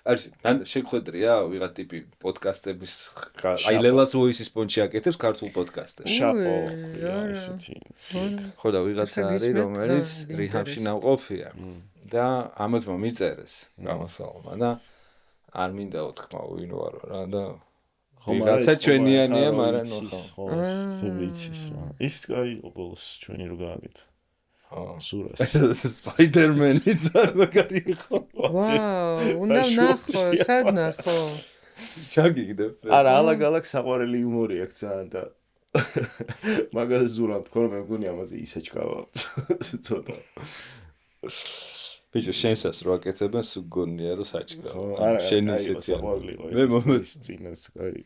არის შეგვხედრია ვიღა ტიპი პოდკასტების აი ლელას ვოისის პონჩი აკეთებს ქართულ პოდკასტებს. შაპო ესეთი. ხო და ვიღაცა არის რომელიც რიჰაბში ნამყოფია და ამათმა მიწერეს გამოსავალმა და არ მინდა უთქმა ვინ ვარო რა და ვიღაცა ჩვენიანია მაგრამ ხო ვიცის რა ის კაი ბოლოს ჩვენი რო გააკეთა სურას სპაიდერმენიც არ მაგარი იყო ვაუ უნდა ნახო სად ნახო ჩაგიგდებ არა ალაგ-ალაგ საყვარელი იუმორი აქვს ძალიან და მაგას ზურამ თქო მე მგონი ამაზე ისეჭკავა ცოტა ბიჭო შენსას რო აკეთებენ სულ გონია რომ საჭკავა არა შენი ისეთი მე მომეც წინას კაი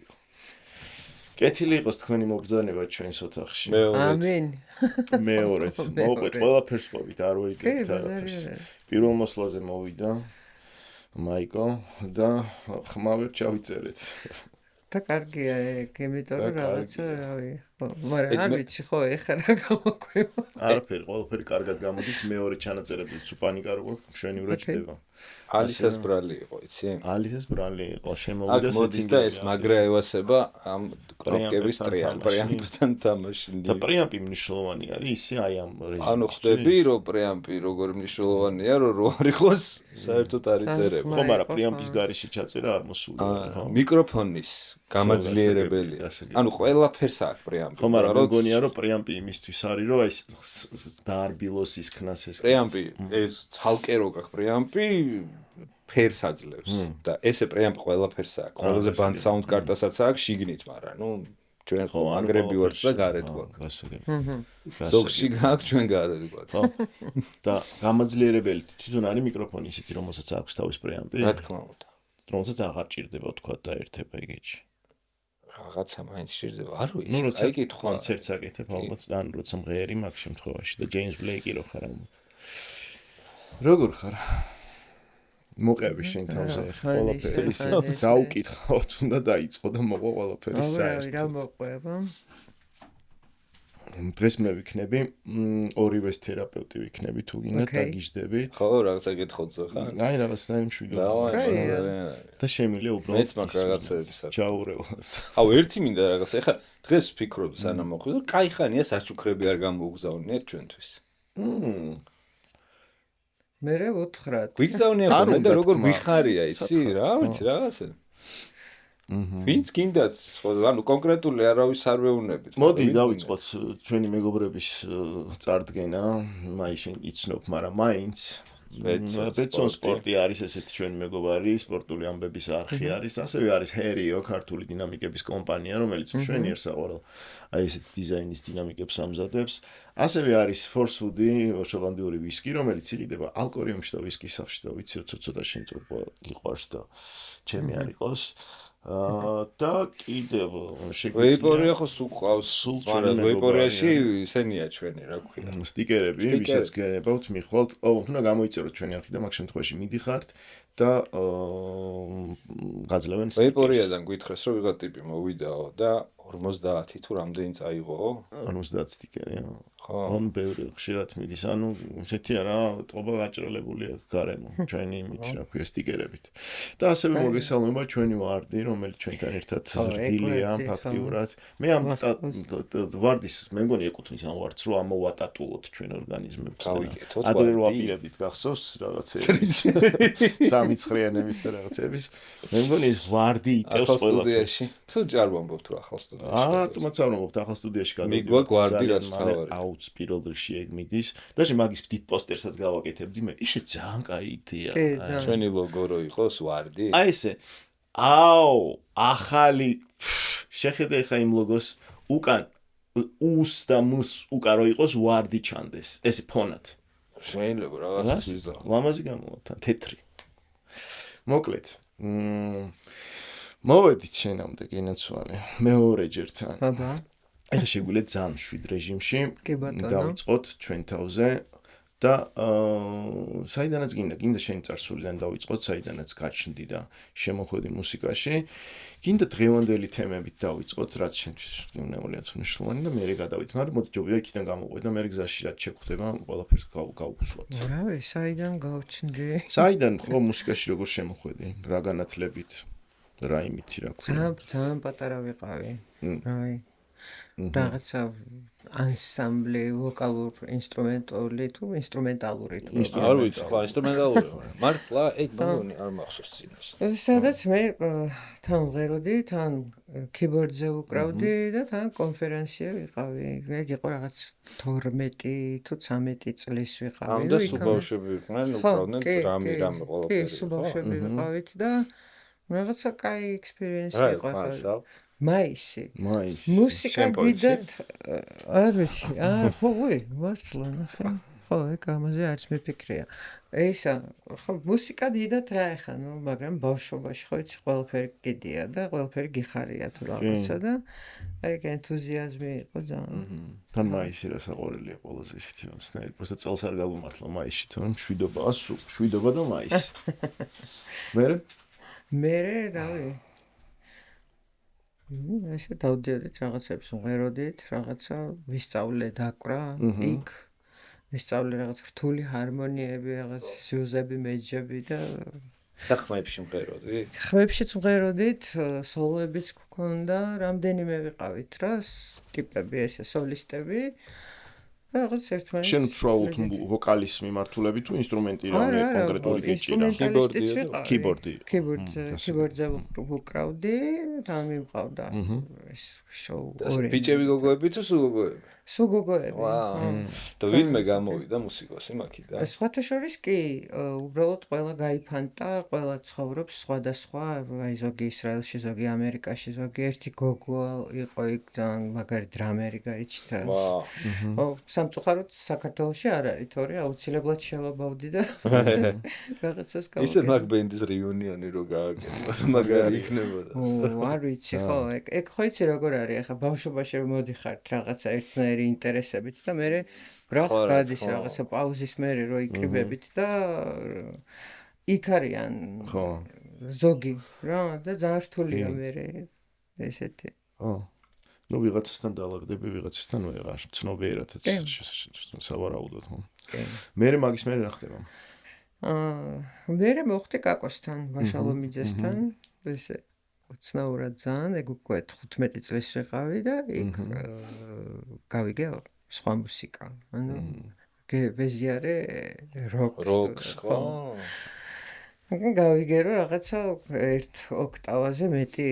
კეთილი იყოს თქვენი მოგზაურობა ჩვენს ოთახში ამინ მეორეც მოვყვეთ ყველაფერს ყვებით არ ვიგებთ არაფერს პირველ მოსვლაზე მოვიდა მაიკო და ხმავებ ჩავიწერეთ და კარგია ეგ იმიტომ რომ რაღაცა რავი მაგრამ არ ვიცი ხო ეხლა რა გამოგვება არაფერი ყველაფერი კარგად გამოდის მეორე ჩანაწერები სულ პანიკა რო გვაქვს მშვენივრად ჩდება ალისას ბრალი იყო იცი ალისას ბრალი იყო შემოვიდა მოდის და ეს მაგრა ევასება ამ კროპკების პრიამპთან თამაშინდი და პრიამპი მნიშვნელოვანი არის ისე აი ამ რეჟიმში ანუ ხდები რომ პრიამპი როგორ მნიშვნელოვანია რომ რო არ იყოს საერთოდ არ იწერება ხო მაგრამ პრიამპის გარეშე ჩაწერა არ მოსულია ხო მიკროფონის გამაძლიერებელია ანუ ყველაფერს აქვს პრიამპი ხო მაგრამ მგონია რომ პრიამპი იმისთვის არის რომ ეს დაარბილოს ის ქნას ეს პრიამპი ეს ცალკე რო გაქვს პრიამპი ფერს აძლევს და ესე პრიამპი ყველაფერს აქვს ყველაზე ბანდ საუნდ კარტასაც აქვს შიგნით მაგრამ ნუ ჩვენ ხო ანგრები ვართ და გარეთ გვაქვს ზოგში გაქვს ჩვენ გარეთ გვაქვს ხო და გამაძლიერებელი თვითონ არის მიკროფონი ისეთი რომელსაც აქვს თავის პრიამპი რა თქმა უნდა რომელსაც აღარ ჭირდება თქვა და ერთება ეგეთში რაღაცა მაინც ჭირდება არ ვიცი აი კითხვა კონცერტს აკეთებ ალბათ ან როცა მღერი მაგ შემთხვევაში და ჯეიმს ბლეიკი რო ხარ ალბათ როგორ ხარ მოყევი შენ თავზე ყველაფერი დაუკითხავ თუნდა დაიწყო და მოყვა ყველაფერი საერთოდ რა მოყვება დღეს მე ვიქნები ორივეს თერაპევტი ვიქნები თუ გინდა დაგიждდებით ხო რაღაცა გეთხოვთ ხარ აი რაღაცნაირი მშვიდობა და შემიძლია უბრალოდ მეც მაგ რაღაცების ჩაურევლად აუ ერთი მინდა რაღაცა ეხლა დღეს ვფიქრობ სანამ მოხვიდო კაი ხანია საჩუქრები არ გამოუგზავნიათ ჩვენთვის მე უთხრათ გვიგზავნია ხოლმე და როგორ გვიხარია იცი რა ვიცი რაღაცა ვინც გინდათ ანუ კონკრეტული არავის არ ვეუბნებით მოდი დავიწყოთ ჩვენი მეგობრების წარდგენა მაინც იცნობ მაგრამ მაინც ბეცონ სპორტი არის ესეთი ჩვენი მეგობარი სპორტული ამბების არხი არის ასევე არის ჰერიო ქართული დინამიკების კომპანია რომელიც მშვენიერ საყოველთაო აი ესეთი დიზაინის დინამიკებს ამზადებს ასევე არის Force Food-ი შოტლანდიური ვისკი რომელიც იყიდება ალკორიუმში და ვისკის სახში და ვიცი რომ ცოტა შენწურვა იყვარს და ჩემი არ იყოს და კიდევ ვეიპორია ხო სულ ყავს მაგრამ ვეიპორიაში ისენია ჩვენი რა ქვია სტიკერები ვისაც გენებავთ მიხვალთ უნდა გამოიწეროთ ჩვენი არხი და მაგ შემთხვევაში მიდიხართ და გაძლევენ ვეიპორიადან გითხრეს რომ ვიღა ტიპი მოვიდაო და 50 თუ რამდენი წაიღო 50 სტიკერი ან ბევრი ხშირად მიდის ანუ ესეთი არა ტყობა გაჭრელებული აქვს გარემო ჩვენი იმით რა ქვია სტიკერებით და ასევე მოგესალმება ჩვენი ვარდი რომელიც ჩვენთან ერთად ზრდილია ფაქტიურად მე ამ ვარდის მე მგონი ეკუთვნის ამ ვარდს რომ ამოვატატუოთ ჩვენ ორგანიზმებს ადრე რო აპირებით გახსოვს რაღაცეების სამიცხრიანების და რაღაცეების მე მგონი ეს ვარდი იტევს ყველაფერს თუ ჯარ ვამბობთ რომ ახალ სტუდიაში თუმცა არ ვამბობთ ახალ სტუდიაში გადავიდეთ მიგვაქვს ვარდი რაც თავარი აუცილებლად ეგ მიდის და შე მაგის დიდ პოსტერსაც გავაკეთებდი მე ისე ძალიან კაი იდეა ჩვენი ლოგო რო იყოს ვარდი აი ესე აუ ახალი შეხედე ხა იმ ლოგოს უკან უს და მუს უკან რო იყოს ვარდი ჩანდეს ესე ფონად შეიძლება რაღაცა ვიზა ლამაზი გამოვა თეთრი მოკლედ მოვედით შენამდე გინაცვალე მეორეჯერ თან აბა ეხლა შეგვიძლია ძალიან მშვიდ რეჟიმში დავიწყოთ ჩვენ თავზე და საიდანაც გინდა შენი წარსულიდან დავიწყოთ, საიდანაც გაჩნდი და შემოხვედი მუსიკაში. გინდა დღევანდელი თემებით დავიწყოთ, რაც შენთვის უნეულიათ მნიშვნელოვანი და მე გადავით, მაგრამ მოდი ჯობია იქიდან გამოვიდე და მე გზაში რაც შეხვდება, ყველაფერს გავუსვათ. რავი, საიდან გავჩნდი? საიდან ხო მუსიკაში როგორ შემოხვედი? რა განათლებით? რა იმითი რა ქვია? ძალიან პატარა ვიყავი. რავი. რაღაცა ანსამბლი, ვოკალურ ინსტრუმენტული თუ ინსტრუმენტალური თუ არ ვიცი, ხო, ინსტრუმენტალური. მართლა, მაგონი არ მახსოვს წინას. სადაც მე თან ვღეროდი, თან keyboard-ზე ვუკრავდი და თან კონფერენცია ვიყავი. მე იყო რაღაც 12 თუ 13 წლის ვიყავი. ამდა სუბავშვები იყვნენ, უკრავდნენ რამე ყველაფერი. კი, სუბავშვები ვიყავით და რაღაცა კაი ექსპერიენსი იყო ახლა. მაისი. მუსიკა დიდად არ ვიცი. ხო, მართლა ნახე. ხო, ეგ ამაზე არც მიფიქრია. ისა, ხო, მუსიკა დიდად რა ეხა, მაგრამ ბავშვობაში ხო იცი ყველაფერი კიდია და ყველაფერი გიხარია თუ რაღაცა და ეგ ენთუზიაზმი იყო ძალიან. თან მაისი რა საყვარელია ყველაზე ისეთი მსნაირი. просто წელს არ გავუმართლა მაისში, თორემ შვიდობა და მაისი. მე რავი. ესე დავდიოდით რაღაცებს ვღეროდით, რაღაცა ვისწავლე დაკვრა, იქ ვისწავლე რაღაც რთული ჰარმონიები, რაღაც სიუზები, მეჯები და ხმებში ვღეროდი? ხმებშიც ვღეროდით, სოლოებიც გქონდა, რამდენიმე ვიყავით რა, ტიპები ესე სოლისტები. რაღაც ერთმანეთს შენ ვშუაობთ ვოკალის მიმართულები თუ ინსტრუმენტი რამე კონკრეტული გეჭირა? keyboard-ზე ვუკრავდი, თან მივყავდა ეს შოუ ორი. ბიჭები გოგოები თუ სულ გოგოები? სულ გოგოები. და ვინმე გამოვიდა მუსიკოსი მაქიდან? სხვათა შორის კი, უბრალოდ ყველა გაიფანტა, ყველა ცხოვრობს სხვადასხვა, აი ზოგი ისრაელში, ზოგი ამერიკაში, ზოგი ერთი გოგო იყო იქ ძალიან მაგარი დრამერი გარიჩთა. ხო, სამწუხაროდ საქართველოში არ არის, თორე აუცილებლად შევაბავდი და რაღაცას გავაკეთე. ისე მაგ ბენდის რეუნიონი რო გააკეთოთ, მაგარი იქნებოდა. არ ვიცი, ხო, ეგ ხო იცი როგორ არის, ახლა ბავშვობაში მოდიხართ რაღაცა ერთნაირი ინტერესებით და მე ბრახ გადის რაღაცა პაუზის მერე რო იკრიბებით და იქ არიან ზოგი რა და ძალიან რთულია მერე ესეთი. ნუ ვიღაცასთან დაალაგდები, ვიღაცასთან ვეღარ, ცნობიერადაც სავარაუდოდ, ხო? მერე მაგის მერე რა ხდება? მერე მოხდი კაკოსთან, ვაშალომიძესთან, ესე უცნაურად ძალიან, ეგ უკვე 15 წლის ვიყავი და იქ გავიგე სხვა მუსიკა. ანუ ვეზიარე როკს, ხო? გავიგე რომ რაღაცა ერთ ოქტავაზე მეტი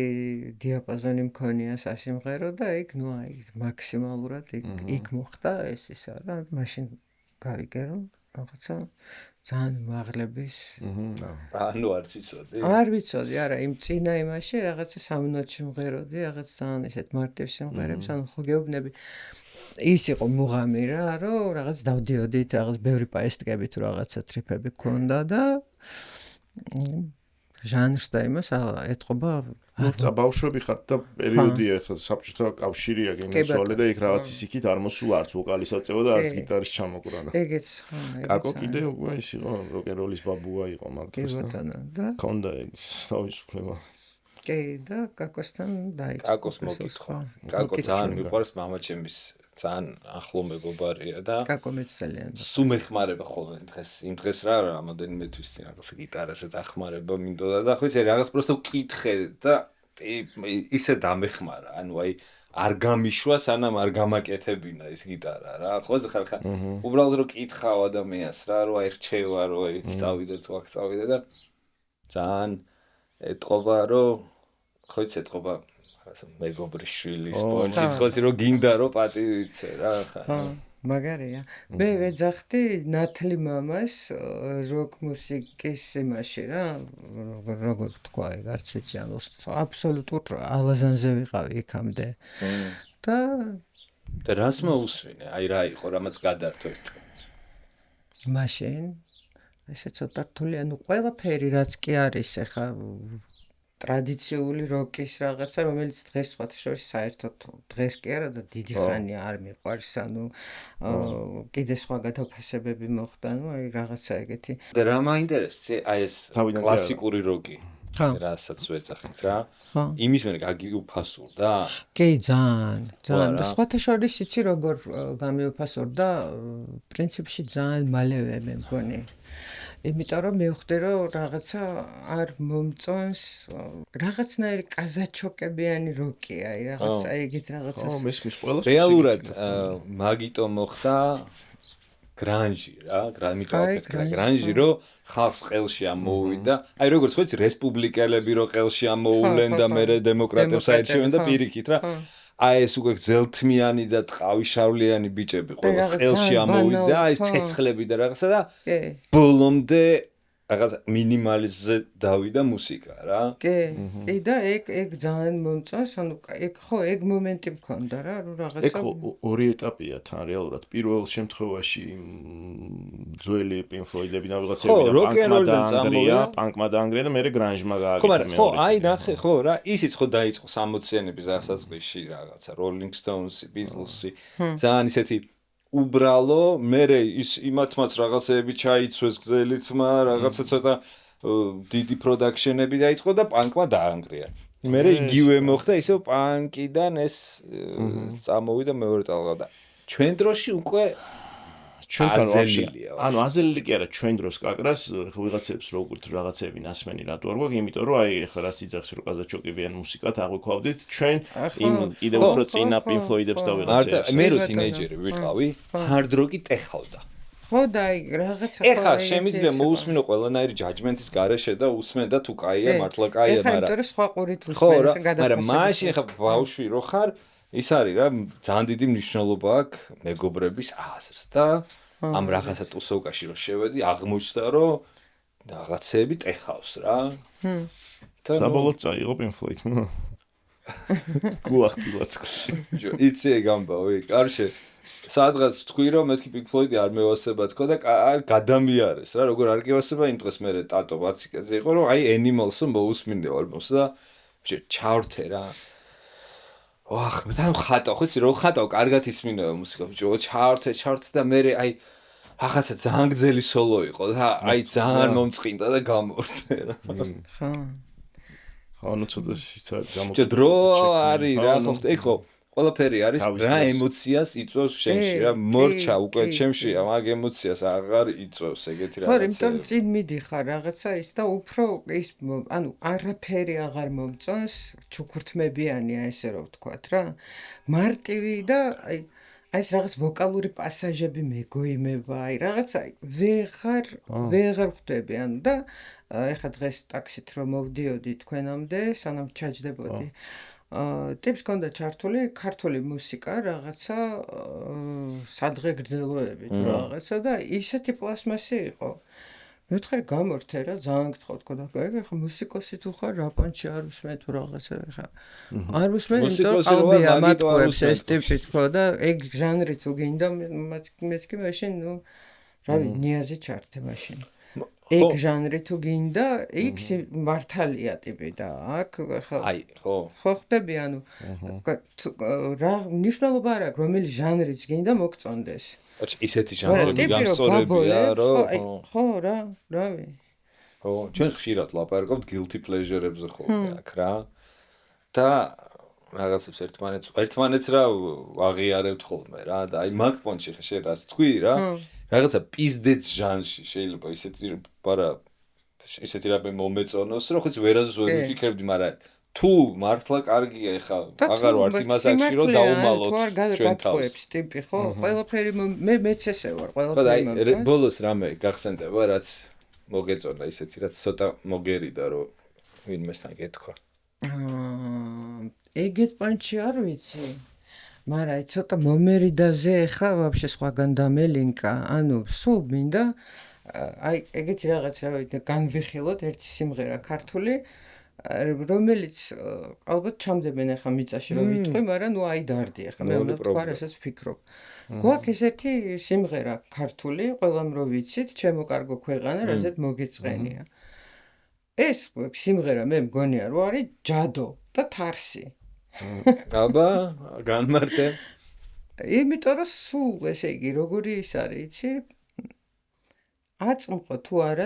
დიაპაზონი მქონია სასიმღერო და იქ ნუ აი მაქსიმალურად იქ მოხდა ეს ისა რა, მაშინ გავიგე რომ რაღაცა ძალიან მაღლების ანუ არ ვიცოდი? არ ვიცოდი, არა, იმ წინა იმაში რაღაცა 3 ნოტში მღეროდი, რაღაც ძალიან ესეთ მარტივ სიმღერებს, ანუ ხო გეუბნები ის იყო მუღამი რა, რომ რაღაც დავდიოდით, რაღაც ბევრი პაესტკები თუ რაღაცა ტრიფები გქონდა და ჟანრს და იმას ეთყობა. ნუ ბავშვები ხართ და პერიოდია ხა საბჭოთა კავშირია გენაცვალე და იქ რაღაც ისიქით არ მოსულა არც ვოკალის აწევა და არც გიტარის ჩამოკვრა. ეგეც ხო. კაკო კიდე უკვე ის იყო როკ-ენ-როლის ბაბუა იყო მაგდროსთან. და ქონდა ეგ თავისუფლება. კი და კაკოსთან დაიწყო. კაკოს მოგიხვა. კაკო ძალიან მიყვარს მამაჩემის ძალიან ახლო მეგობარია და კაკო მეც ძალიან სულ მეხმარება ხოლმე იმ დღეს რა რამოდენიმე თვის წინ რაღაც გიტარაზე დახმარება მინდოდა და ხო იცი რაღაც პროსტო ვკითხე და ისე დამეხმარა ანუ აი არ გამიშვა სანამ არ გამაკეთებინა ეს გიტარა რა ხო ხალხა უბრალოდ რო კითხავ ადამიანს რა რო აი რჩევა რო აი წავიდე თუ აქ წავიდე და ძალიან ეთყობა რომ ხო იცი ეთყობა მეგობრის შვილის პონჩის ხოსი რომ გინდა რომ პატივიცე რა ხა მაგარია მე ვეძახდი ნათლი მამას როკ მუსიკის იმაში რა როგორ თქვა ეგ არც ვიცი აბსოლუტურ ალაზანზე ვიყავი იქამდე და რას მოусვინე აი რა იყო რამაც გადართო ეს მაშინ ესე ცოტა რთული ანუ ყველაფერი რაც კი არის ახლა ტრადიციული როკის რაღაცა, რომელიც დღეს სხვათა შორის საერთოდ დღეს კი არა და დიდი ხანია არ მიყვარს, ანუ კიდე სხვა გადაფასებები მოხდა, აი რაღაცა ეგეთი. და რა მაინტერესებს აი ეს კლასიკური როკი. რასაც ვეძახით რა. იმის მერე გაგიუფასურდა? კი, ძალიან. და სხვათა შორის იცი როგორ გამიუფასურდა, პრინციპში ძალიან მალევე მე მგონი. იმიტომ რომ მივხვდი რომ რაღაცა არ მომწონს, რაღაცნაირი კაზაჩოკებიანი როკია, რაღაცა ეგეთ რაღაცას. მესმის ყველას. რეალურად მაგიტო მოხდა გრანჟი რა, გრანჟი რომ ხალხს ყელში ამოუვიდა. აი როგორც ხო იცი რესპუბლიკელები რომ ყელში ამოულენ და მერე დემოკრატებს აირჩევენ და პირიქით რა. აი ეს უკვე ძელთმიანი და ტყავიშავლიანი ბიჭები ყველას ყელში ამოვიდა, აი ეს ცეცხლები და რაღაცა და ბოლომდე რაღაც მინიმალიზმზე დავიდა მუსიკა რა. კი და ეგ ძალიან მომწონს, ანუ ეგ ხო ეგ მომენტი მქონდა რა, რომ რაღაცა ეგ ხო ორი ეტაპია თან რეალურად. პირველ შემთხვევაში ძველი Pink Floyd-ები და რაღაცები პანკმა დაანგრია და მერე გრანჟმა გააკეთა. ხო, აი ნახე, ხო რა, ისიც ხო დაიწყო 60-იანების დასაწყისში რაღაცა Rolling Stones-ი, Beatles-ი, ძალიან ისეთი უბრალო, მერე ის იმათმაც რაღაცეები ჩაიცვეს გზელითმა, რაღაცა ცოტა დიდი პროდაქშენები დაიწყო და პანკმა დაანგრია. მერე იგივე მოხდა, ისევ პანკიდან ეს წამოვიდა მეორე ტალღა და ჩვენ დროში უკვე ჩვენთან ვაფშე ანუ აზელი კი არა ჩვენ დროს კაკრას ვიღაცებს როგორც რაღაცები ნასმენი რატო არ გვაქვს იმიტომ რომ აი ხა რას იძახს რომ კაზაჩოკებიან მუსიკათ აღვიქვავდით ჩვენ იმ კიდევ უფრო წინა Pink Floyd-ებს და ვიღაცებს მე რო თინეიჯერი ვიყავი hard rock-ი ტეხავდა ხო და აი რაღაცა ეხა შემიძლია მოусმინო ყველანაირი ჯაჯმენტის გარეშე და უსმენ და თუ კაია მართლა კაია მაგრამ ეხა იმიტომ რომ სხვა ყურით უსმენ გადაფასებას მაგრამ მაშინ ეხა ბავშვი რო ხარ ის არის რა ძალიან დიდი მნიშვნელობა აქვს მეგობრების აზრს და ამ რაღაცა ტუსოვკაში რო შევედი აღმოჩნდა რომ რაღაცეები ტეხავს რა საბოლოოდ წაიღო Pink Floyd-მა გულახდილად იცი ეგ ამბავი კარშე სადღაც თქვი რომ მეთქი Pink Floyd-ი არ მევასება თქო და გადამიარეს რა როგორ არ გევასება იმ დღეს მე ტატო ვაციკეზე იყო რომ აი Animals-ო მოусმინე ალბომს და ჩავრთე რა ვახ მე თან ხატო ხო იცი რო ხატო კარგად ისმინება მუსიკა ბიჭო ჩავრთე და მე აი რაღაცა ძალიან გძელი სოლო იყო და აი ძალიან მომწყინდა და გამორთე რა ხო ნუ ცოტა ისაა გამორთე დრო არის რა ხო ეგ ხო ყველაფერი არის რა ემოციას იწვევს შენში რა მორჩა უკვე ჩემში მაგ ემოციას აღარ იწვევს ეგეთი რაღაცა ხო იმიტომ წინ მიდიხარ რაღაცა ის და უფრო ის ანუ არაფერი აღარ მომწონს ჩუქურთმებიანია ესე რომ ვთქვათ რა მარტივი და აი ეს რაღაც ვოკალური პასაჟები მეგოიმება აი რაღაცა ვეღარ ხვდები ანუ და ეხა დღეს ტაქსით რომ მოვდიოდი თქვენამდე სანამ ჩაჯდებოდი ტიპს კონდა ჩართული ქართული მუსიკა რაღაცა სადღე გრძელოებით რაღაცა და ისეთი პლასმასი იყო მე ვთხარი გამორთე რა ძალიან გთხოვ თქო და ეხა მუსიკოსი თუ ხარ რა პანჩი არ უსმენ თუ რაღაცა ეხა არ უსმენ იმიტომ რომ qalbi ამატყუებს ეს ტიპი თქო და ეგ ჟანრი თუ გინდა მეთქი მაშინ ნუ რავი ნიაზი ჩართე მაშინ ეგ ჟანრი თუ გინდა იქ მართალია ტიპი და აქ ხა აი ხო ხვდები ანუ რა მნიშვნელობა არ აქვს რომელი ჟანრიც გინდა მოგწონდეს ისეთი ჟანრები გამსწორებია რომ ხო რა რავი ხო ჩვენ ხშირად ლაპარაკობთ guilty pleasure-ებზე ხოლმე აქ რა და რაღაცებს ერთმანეთს რა აღიარებთ ხოლმე რა და აი მაგ პონჩი ხე რას თქვი რა რაღაცა პიზდეთ ჟანრში შეიძლება ისეთი რამე მომეწონოს რომ ხიც ვერაზოს ვერ ვიფიქრებდი მაგრამ თუ მართლა კარგია ეხა აღარ ვარ იმას აქში რომ დაუმალოთ ჩვენ თავს ტიპი ხო ყველაფერი მეც ესე ვარ ყველაფერი აი ბოლოს რამე გახსენდება რაც მოგეწონა ისეთი რაც ცოტა მოგერიდა რომ ვინმესთან გეთქვა ეგეთ პანჩი არ ვიცი მაგრამ აი ცოტა მომერიდაზე ხა ვაფშე სხვაგან დამელინკა ანუ სულ მინდა აი ეგეთი რაღაც რა ვიცი განვიხილოთ ერთი სიმღერა ქართული რომელიც ალბათ ჩამდებენ ახლა მიწაში რომ ვიტყვი, მაგრამ ნუ აი დარდი ახლა მე უნდა თქვა რასაც ვფიქრობ. გვაქვს ესეთი სიმღერა ქართული, ყველამ რო ვიცით, ჩემო კარგო ქვეყანა, რასაც მოგეწყენია. ეს სიმღერა მე მგონია რომ არის ჯადო და თარსი. აბა, განმარტე. იმიტომ რომ სულ ესე იგი როგორი ის არის, იცი? აწმყო თუ არა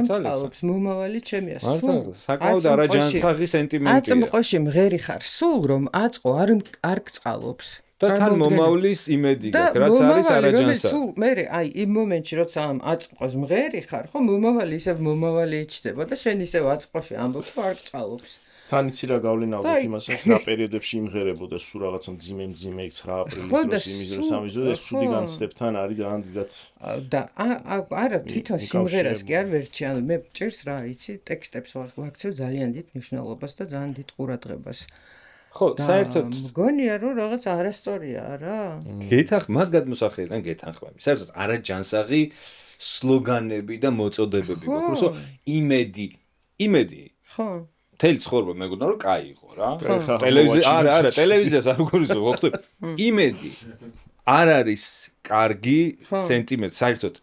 მწყალობს მომავალი ჩემია სულ. საკმაოდ არაჯანსაღი სენტიმენტია. აწმყოში მღერი ხარ სულ რომ აწყო არ გწყალობს. და თან მომავლის იმედი გაქვს, რაც არის არაჯანსაღი. სულ მე აი იმ მომენტში როცა ამ აწმყოს მღერი ხარ, ხო მომავალი ისევ მომავალი იჩნდება და შენ ისევ აწმყოში ამბობ რომ არ გწყალობს. თან იცი რა გავლენა ალბათ იმასაც რა პერიოდებში იმღერებოდა სულ რაღაცა მძიმე 9 აპრილის დროს იმის დროს ამის დროს ეს ცუდი განცდებთან არის და ამდიდად და არა თვითონ სიმღერას კი არ ვერჩი ანუ მე ჭირს რა იცი ტექსტებს ვაქცევ ძალიან დიდ მნიშვნელობას და ძალიან დიდ ყურადღებას ხო საერთოდ მგონია რომ რაღაც არასტორია რა მაგ გადმოსახედიდან გეთანხმები საერთოდ არაჯანსაღი სლოგანები და მოწოდებები გვაქვს რომ იმედი ხო თელი ცხოვრება მეგონა რომ კაი იყო რა ტელევიზია არა ტელევიზიას არ გქონია ხო ხტები იმედი არ არის კარგი სენტიმენტი საერთოდ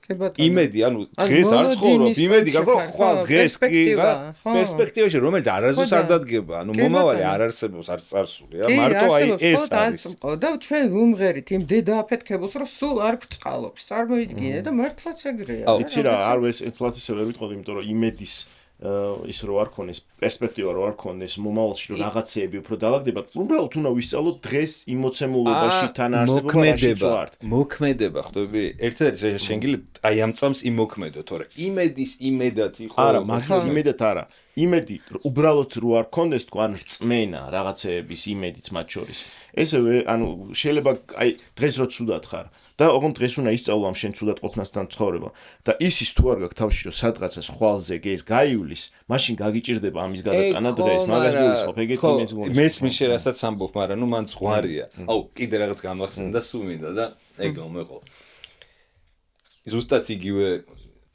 იმედი ანუ დღეს არ ცხოვრობ იმედი გაქვს ხვალ დღეს კი რა პერსპექტივაში რომელიც არასდროს არ დადგება ანუ მომავალი არ არსებობს არც წარსული რა მარტო აი ეს არის და ჩვენ ვუმღერით იმ დედააფეთქებულს რომ სულ არ გწყალობს წარმოიდგინე და მართლაც ეგრეა იცი რა არ ეს ეთლათისე ვერ ვიტყოდი იმიტომ რომ იმედის ის რო არ ქონდეს პერსპექტივა რო არ ქონდეს მომავალში რომ რაღაცეები უფრო დაალაგდება უბრალოდ უნდა ვისწავლოთ დღეს იმოცემულობაში თან არსებობა მოქმედება ხტები ერთ-ერთი შეგიძლიათ აი ამ წამს იმოქმედო თორე იმედის იმედად იყო არა მაგის იმედად არა იმედი უბრალოდ რო არ ქონდეს თქვენ რწმენა რაღაცეების იმედიც მათ შორის ესევე ანუ შეიძლება აი დღეს რო ცუდად ხარ და ოღონდ დღეს უნდა ისწავლო ამ შენ ცუდად ყოფნასთან ცხოვრება და ისის თუ არ გაქვს თავში რომ სადღაცა ხვალზე გეს გაივლის მაშინ გაგიჭირდება ამის გადატანა დღეს მაგას გულისხმობ ეგეთი იმედი გულისხმობ მესმის შერასაც ამბობ მაგრამ ნუ მან ზღვარია აუ კიდე რაღაც გამახსენდა და სულ მინდა და ეგ მომეყო ზუსტად იგივე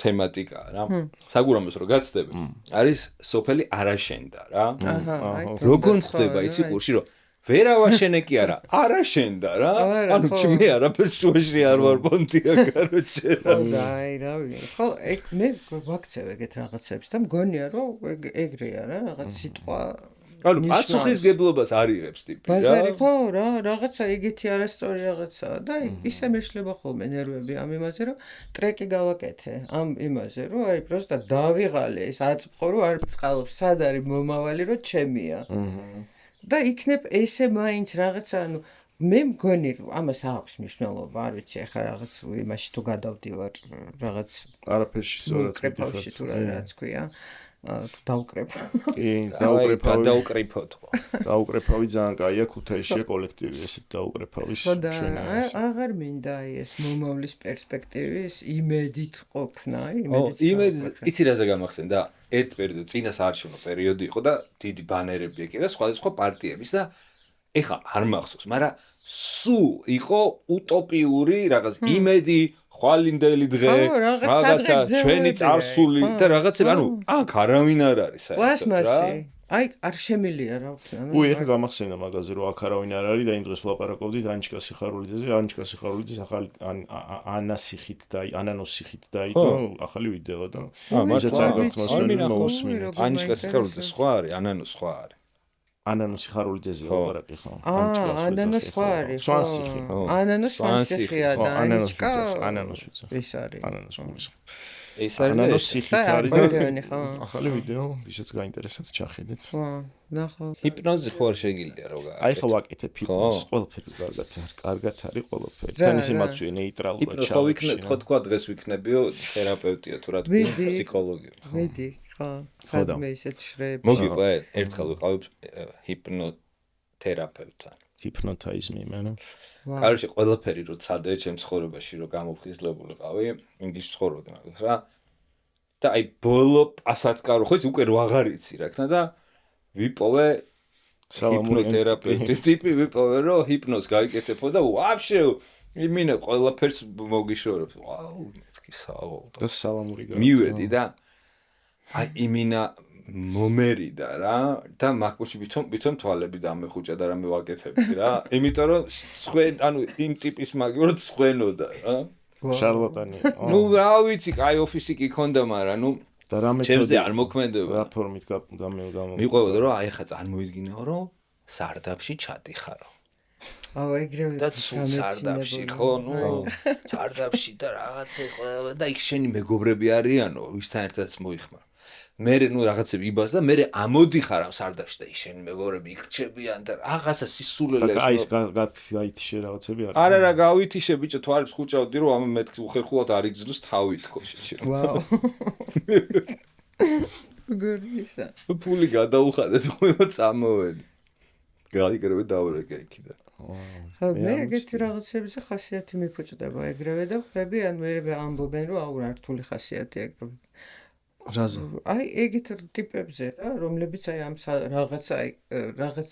თემატიკაა რა საგურამოს რო გაცდები არის სოფელი არაშენდა რა როგორ ხდება ისი ყურში რომ ვერავაშენე კი არა არაშენდა რა ანუ მე არაფერს შუაში არ ვარ პონტია კაროჩე აი რავი ხო ეგ მე ვაქცევ ეგეთ რაღაცებს და მგონია რომ ეგრეა რა რაღაც სიტყვა ანუ პასუხისგებლობას არიღებს ტიპი რა ბაზარი ხო რა რაღაცა ეგეთი არასწორი რაღაცაა და ისე მეშლება ხოლმე ნერვები ამ იმაზე რომ ტრეკი გავაკეთე ამ იმაზე რომ აი პროსტა დავიღალე ეს აწმყო რომ არ წყალობს სად არის მომავალი რომ ჩემია და იქნებ ესე მაინც რაღაცა ანუ მე მგონი ამას აქვს მნიშვნელობა არ ვიცი ახლა რაღაც იმაში თუ გადავდივარ რაღაც არაფერში სწორად კრეფავში თუ რაღაც ქვია დაუკრეფ კი დაუკრეფავი ძალიან კაია ქუთაისში კოლექტივი ესეთ დაუკრეფავის ჩვენა აღარ მინდა ეს მომავლის პერსპექტივის იმედით ყოფნა იცი რაზე გამახსენდა ერთ პერიოდში წინა საარჩევნო პერიოდი იყო და დიდი ბანერები ეკიდა სხვადასხვა პარტიების და ეხა არ მახსოვს მაგრამ სულ იყო утоპიური რაღაც იმედი ხვალინდელი დღე რაღაცა ჩვენი წარსული და რაღაცა ანუ აქ არავინ არ არის საერთოდ რა აი არ შემილია რა ვთქვა ანუ ეხა გამახსენდა მაგაზე რომ აქ არავინ არ არის და იმ დღეს ვლაპარაკობდით ანჩიკა სიხარულიძეზე ახალი ანასიხით და ანანოსიხით დაიდო ახალი ვიდეო და მაინც არ გახსოვს მოусმინე ანჩიკა სიხარულიძე სხვა არის ანანოს სხვა არის ანანოს სიხარულიძეზე ლაპარაკი ხო ანანოს სხვა არის სვანსიხი ანანოს სვანსიხია და ანჩიკა ანანოსიცა ეს არის ანანოს ეს არის ანანოს სიხით არის და ახალი ვიდეო ვისაც გაინტერესებთ ჩახედეთ ნახო ჰიპნოზი ხო არ შეგიძლია რო გააკეთო აი ხო ვაკეთებ ჰიპნოზს ყველაფერი კარგად არის ყველაფერი თან ისე მაცვია ნეიტრალურად ჩავიქნე ხო ვიქნებ ხო თქვა დღეს ვიქნებიო თერაპევტია თუ რა თქვა ფსიქოლოგია მიდი ხო სადმე ისეთ შრეებში მოგიყვე ერთხელ ვიყავი ჰიპნოთერაპევტთან ჰიპნოთიზმი მენო კაროჩე ყველაფერი რო ცადე ჩემს ცხოვრებაში რო გამოფხიზლებულიყავი ინგლისში ცხოვრობდი მაგას რა და აი ბოლო პასატკარო ხო ის უკვე რო აღარ იცი რა ქნა და ვიპოვე ჰიპნოთერაპევტი ტიპი ვიპოვე რომ ჰიპნოზს გაიკეთებო და ვაფშე იმინე ყველაფერს მოგიშორებ ვაუ მეთქი საო და სალამური მივედი და აი იმინა მომერიდა რა და მაგბოში ვითომ თვალები დამეხუჭა და რამე ვაკეთებდი რა იმიტომ რომ სხვენ ანუ იმ ტიპის მაგი რომ სხვენოდა რა შარლატანია ნუ რა ვიცი კაი ოფისი კი ქონდა მაგრამ ნუ და რა ჩემზე არ მოქმედება. რა ფორმით გამო. მიყვებოდა რომ აი ხა წარმოიდგინეო რომ სარდაფში ჩადიხარო. აუ ეგრევე და სარდაფში ხო, სარდაფში და რაღაცე და იქ შენი მეგობრები არიანო, ვისთან ერთადაც მოიხმარ. მე რაღაცები იბას და მე ამოდიხარ ამ სარდაფში და შენი მეგობრები იქრჩებიან და რაღაცა სისულელე აი ეს გაითიშე რაღაცები არის. არა გავითიშე ბიჭო თვალებს ხუჭავდი რომ ამ მეთქი უხერხულად არ იგზნოს თავი თქო შეშე. ვაუ. გორნისა. ფული გადაუხადეთ ყველა წამოვედი. გაიგრევე დავრეკე იქიდან. ხო მე ეგეთი რაღაცებზე ხასიათი მიფუჭდება ეგრევე და ხები ან მე ამბობენ რომ აუ რთული ხასიათი ეგრევე. რაზე? აი ეგეთ ტიპებზე რა, რომლებიც აი ამ რაღაც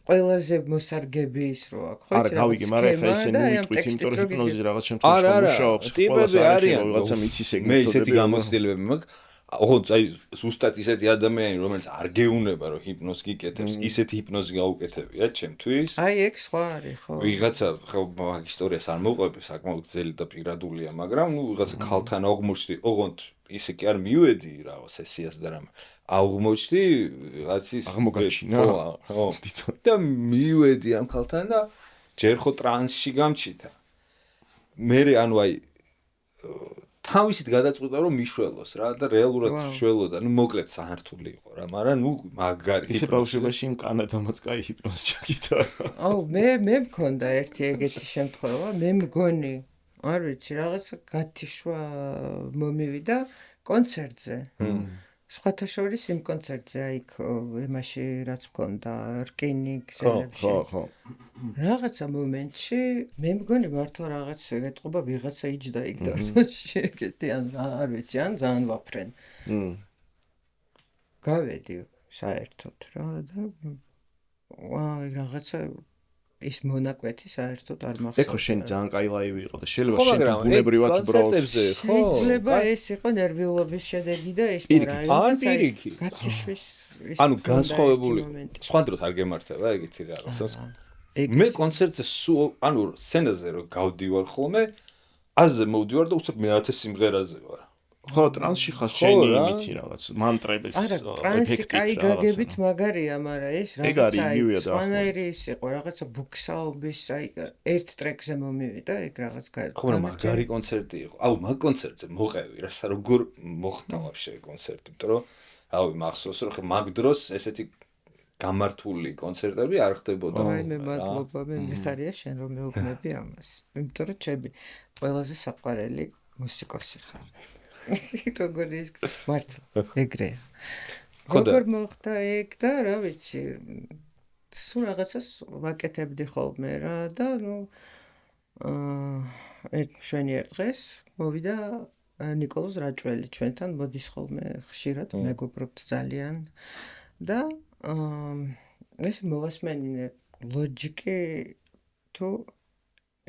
ყველაზე მოსარგები ის რო აქვს, ხო? არა, გავიგე, მაგრამ ეხლა ესენი მიტყვით, იმიტომ რომ ჰიპნოზი რაღაც შემთხვევაში მუშაობს, ტიპები არიან, რაღაცა მიცის ეგ მე ისეთი გამოცდილებები მაქვს. ოღონდ აი ზუსტად ისეთი ადამიანი რომელიც არ გეუნება რომ ჰიპნოზს გიკეთებს, ისეთი ჰიპნოზი გაუკეთებია ჩემთვის. აი ეგ სხვა არის, ხო? ვიღაცა ხო მაგ ისტორიას არ მოყვები, საკმაოდ გრძელი და პირადულია, მაგრამ ვიღაცა ქალთან აღმოჩნდი, ოღონდ ისე კი არ მივედი რაღაც სესიას და რამე. აღმოჩნდი რაღაც ის აღმოგაჩინა. ხო. და მივედი ამ ქალთან და ჯერ ხო ტრანსში გამჩითა. მე ანუ აი თავისით გადაწყვიტა რომ მიშველოს რა და რეალურად შველოდა. მოკლედ საერთული იყო რა, მაგრამ მაგარი. ისე ბავშვობაში იმ კანადამაც კაი ჰიპნოზი ჩაკითა. აუ მე მქონდა ერთი ეგეთი შემთხვევა, მე მგონი არ ვიცი რაღაცა გათიშვა მომივიდა კონცერტზე. სხვათა შორის იმ კონცერტზე აი იმაში რაც მქონდა რკინი ქსელებში. ხო. რაღაცა მომენტში მე მგონი მართლა რაღაც ეტყობა ვიღაცა იჯდა იქ და შეგეთი ან არ ვიცი ან ძალიან ვაფრენ. გავედი საერთოდ რა და აი რაღაცა ის მონაკვეთი საერთოდ არ მახსოვს. ეხო შენ ძალიან კაი ლაივი იყო და შეიძლება შენ ბუნებრივად უბრალოდ შეიძლება ეს იყო ნერვიულობის შედეგი და ეს გათიშვის ანუ განსხვავებული სხვა დროს არ გემართება ეგეთი რაღაცას. მე კონცერტზე ანუ სცენაზე რომ გავდივარ ხოლმე აზზე მოვდივარ და უცებ მე-1000 სიმღერაზე ვარ. ხო, ტრანსში ხარ შენი იმითი რაღაც მანტრების ეფექტით. არა, ტრანსი კაი გაგებით მაგარია, მაგრამ ეს რაღაცა სვანაირი ის იყო, რაღაცა ბუქსაობის, აი ერთ ტრეკზე მომივიდა, ეგ რაღაც გაიგო. ხო, მაგრამ მაგარი კონცერტი იყო. აუ, მაგ კონცერტზე მოყევი, რა როგორ მოხდა ვაფშე კონცერტი, იმიტომ რომ აუ, მახსოვს რომ მაგ დროს ესეთი გამართული კონცერტები არ ხდებოდა. აი მე მადლობა, მე მიხარია შენ რომ მეუბნები ამას. იმიტომ რომ ჩემი ყველაზე საყვარელი მუსიკოსი ხარ. როგორ ის მართლა ეგრეა. როგორ მოხდა ეგ და რა ვიცი, სულ რაღაცას ვაკეთებდი ხოლმე რა და შვენიერ დღეს მოვიდა ნიკოლოზ რაჭველი ჩვენთან მოდის ხოლმე ხშირად მეგობრობთ ძალიან და ეს მოვასმენინე ლოჯიკი თუ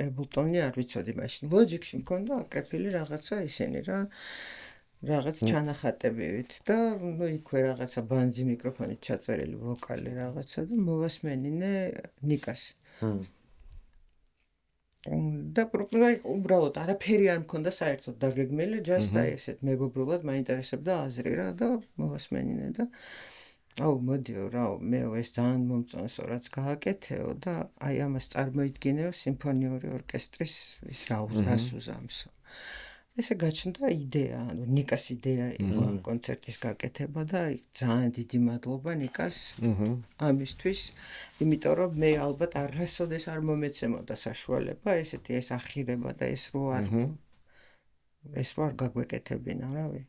ებულტონი არ ვიცოდი მაშინ. ლოჯიკში მქონდა აკრეფილი რაღაცა ისინი რა რაღაც ჩანახატებივით და იქვე რაღაცა ბანძი მიკროფონით ჩაწერილი ვოკალი რაღაცა და მოვასმენინე ნიკას. და უბრალოდ არაფერი არ მქონდა საერთოდ დაგეგმილი, just აი ესეთ მეგობრულად მაინტერესებდა აზრი რა და მოვასმენინე და აუ მოდიო რა მე ეს ძალიან მომწონსო რაც გააკეთეო და აი ამას წარმოიდგინეო სიმფონიური ორკესტრის ის რას უზამსო. ესე გაჩნდა იდეა, ანუ ნიკას იდეა იყო კონცერტის გაკეთება და ძალიან დიდი მადლობა ნიკას ამისთვის, იმიტომ რომ მე ალბათ არასოდეს არ მომეცემოდა საშუალება ესეთი ეს ახირება და ეს რო არ გაგვეკეთებინა რავი.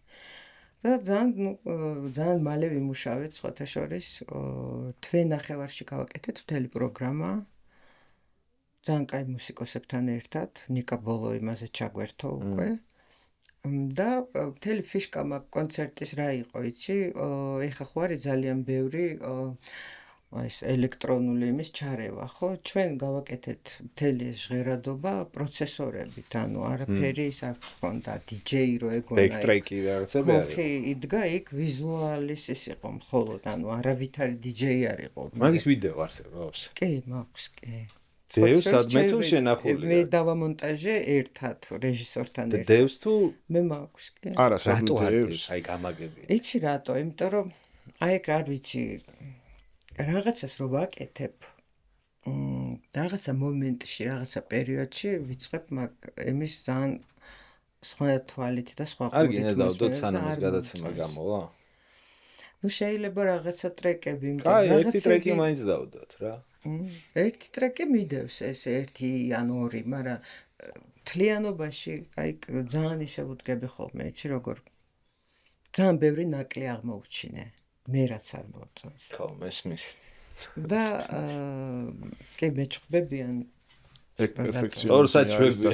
და ძალიან მალე ვიმუშავეთ სხვათა შორის თვე ნახევარში გავაკეთეთ მთელი პროგრამა ძალიან კაი მუსიკოსებთან ერთად ნიკა ბოლო იმაზე ჩაგვერთო უკვე და მთელი ფიშკა მაგ კონცერტის რა იყო იცი ეხა ხო არის ძალიან ბევრი ეს ელექტრონული იმის ჩარევა ხო ჩვენ გავაკეთეთ მთელი ეს ჟღერადობა პროცესორებით ანუ არაფერი ის არ ქონდა DJ რო ეგონა ბექტრეკი რაღაცები არის ხო იდგა იქ ვიზუალის ის იყო მხოლოდ ანუ არავითარი DJ არ იყო მაგის ვიდეო არსებობს კი მაქვს კი დევს სადმე თუ შენახული. მე დავამონტაჟე ერთად რეჟისორთან ერთად. დევს თუ მე მაქვს კი. არა, სადმე დევს. აი გამაგები. იცი რატო? იმიტომ რომ აი ეგ არ ვიცი. რაღაცას რო ვაკეთებ. რაღაცა მომენტში, რაღაცა პერიოდში ვიწყებ მაგ იმის ძალიან სხვა თვალით და სხვა ხურით. არ გინდა დავდოთ სანამ ეს გადაცემა გამოვა? ნუ შეიძლება რაღაცა ტრეკები, იმიტომ რაღაცა ერთი ტრეკი მაინც დავდოთ რა. ერთი ტრეკი მიდევს ეს ერთი ან ორი, მაგრამ თლიანობაში აი ძალიან ისე ვუდგები ხოლმე, იცი როგორ ძალიან ბევრი ნაკლი აღმოუჩინე. მე რაც არ მოვწონს. ხო, მესმის. და კი მეჭყვებიან ეგ პერფექციონიზმი.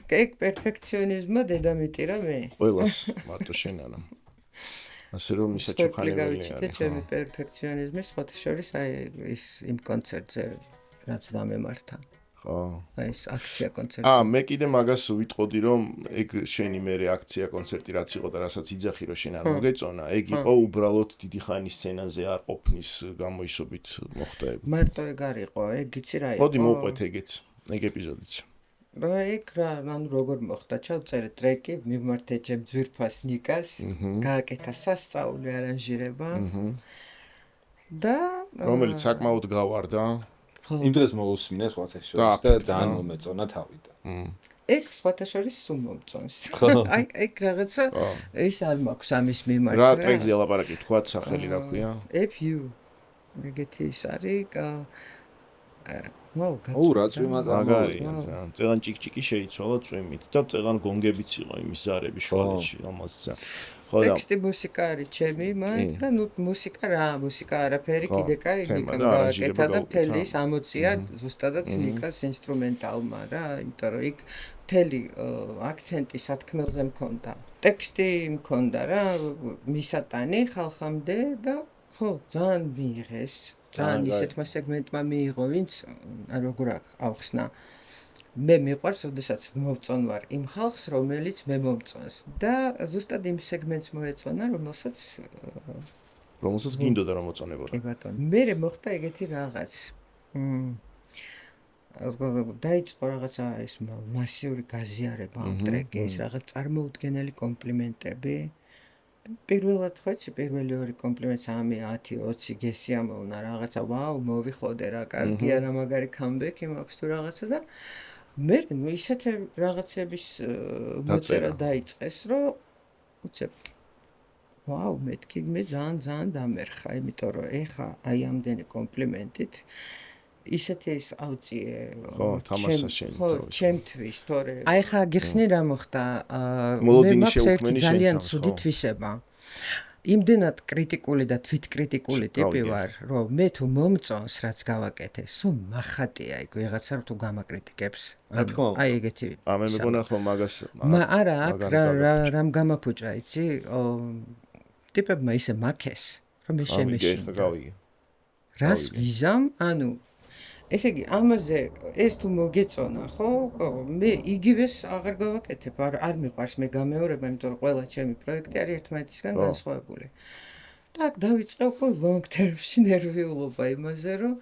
ეგ პერფექციონიზმი დედამიწი რა მე. ყველას მარტო შენ არა. ასე რომ ისაჩუქანებელი არის. ჩემი პერფექციონიზმი სხვათა შორის აი ის იმ კონცერტზე რაც დამემართა. ხო. აი ეს აქცია კონცერტზე. მე კიდე მაგას ვიტყოდი რომ ეგ შენი მე რეაქცია კონცერტი რაც იყო და რასაც იძახი რომ შენ არ მოგეწონა, ეგ იყო უბრალოდ დიდი ხანის სცენაზე არ ყოფნის გამოისობით მოხდა ეგ. მარტო ეგ არ იყო, ეგ იცი რა იყო. მოდი მოვყვეთ ეგეც, ეგ ეპიზოდიც. ეგ რა, ანუ როგორ მოხდა, ჩავწერე ტრეკი, მივმართე ჩემ ძვირფას ნიკას, გააკეთა სასწაული არანჟირება. და რომელიც საკმაოდ გავარდა. იმ დღეს მოусმინე სხვათა შორის და ძალიან მომეწონა თავიდან. ეგ სხვათა შორის სულ მომწონს. აი ეგ რაღაცა ის არ მაქვს ამის მიმართ. რა ტრეკზე ლაპარაკი თქვა სახელი რა ქვია? FU. ეგეთი ის არის რა წვიმაც მაგარია ძალიან. წელან ჭიკჭიკი შეიცვალა წვიმით და წელან გონგებიც იყო იმის ზარები შუაში, რომელსაც ტექსტი მუსიკა არის ჩემი მაგ და ნუ მუსიკა რა, მუსიკა არაფერი კიდე კაი ნიკამ გააკეთა და მთელი 60-ია ზუსტადაც ნიკას ინსტრუმენტალმა რა, იმიტომ რომ იქ მთელი აქცენტი სათქმელზე მქონდა. ტექსტი მქონდა რა, მისატანი ხალხამდე და ხო, ძალიან მიიღეს. ძალიან ისეთმა სეგმენტმა მიიღო, ვინც როგორ ავხსნა. მე მიყვარს, როდესაც მოვწონ ვარ იმ ხალხს, რომელიც მე მომწონს და ზუსტად იმ სეგმენტს მოეწონა, რომელსაც გინდოდა რომ მოწონებოდა. კი ბატონო. მე მოხდა ეგეთი რაღაც. დაიწყო რაღაცა ეს მასიური გაზიარება ამ ტრეკის, რაღაც წარმოუდგენელი კომპლიმენტები. პირველად ხო იცი, პირველი ორი კომპლიმენტი 3, 10, 20 გესიამოვნა რაღაცა, ვაუ, მოვიხოდე რა, კარგია რა მაგარი კამბექი მაქვს თუ რაღაცა და მე ნუ ისეთი რაღაცების მოწერა დაიწყეს, რომ უცებ ვაუ, მეთქი მე ძალიან დამერხა, იმიტომ რომ ეხა აი ამდენი კომპლიმენტით ისეთი ის ავწიე ჩემთვის, თორე აი ხა გიხსნი რა მოხდა, მე მაქვს ერთი ძალიან ცუდი თვისება. იმდენად კრიტიკული და თვითკრიტიკული ტიპი ვარ, რომ მე თუ მომწონს რაც გავაკეთე, სულ მახატია იქ ვიღაცა თუ გამაკრიტიკებს. აი ეგეთი. მე მეგონა ხო მაგას არა, აქ რამ გამაფუჭა, იცი? ტიპებმა ისე მაქეს, რომ მე შემეშინდა. რას ვიზამ? ანუ ესე იგი, ამაზე ეს თუ მოგეწონა, ხო? მე იგივეს აღარ გავაკეთებ, არ მიყვარს მე გამეორება, იმიტომ რომ ყველა ჩემი პროექტი არის ერთმანეთისგან განსხვავებული. და აქ დავიწყე უკვე long term-ში ნერვიულობა იმაზე, რომ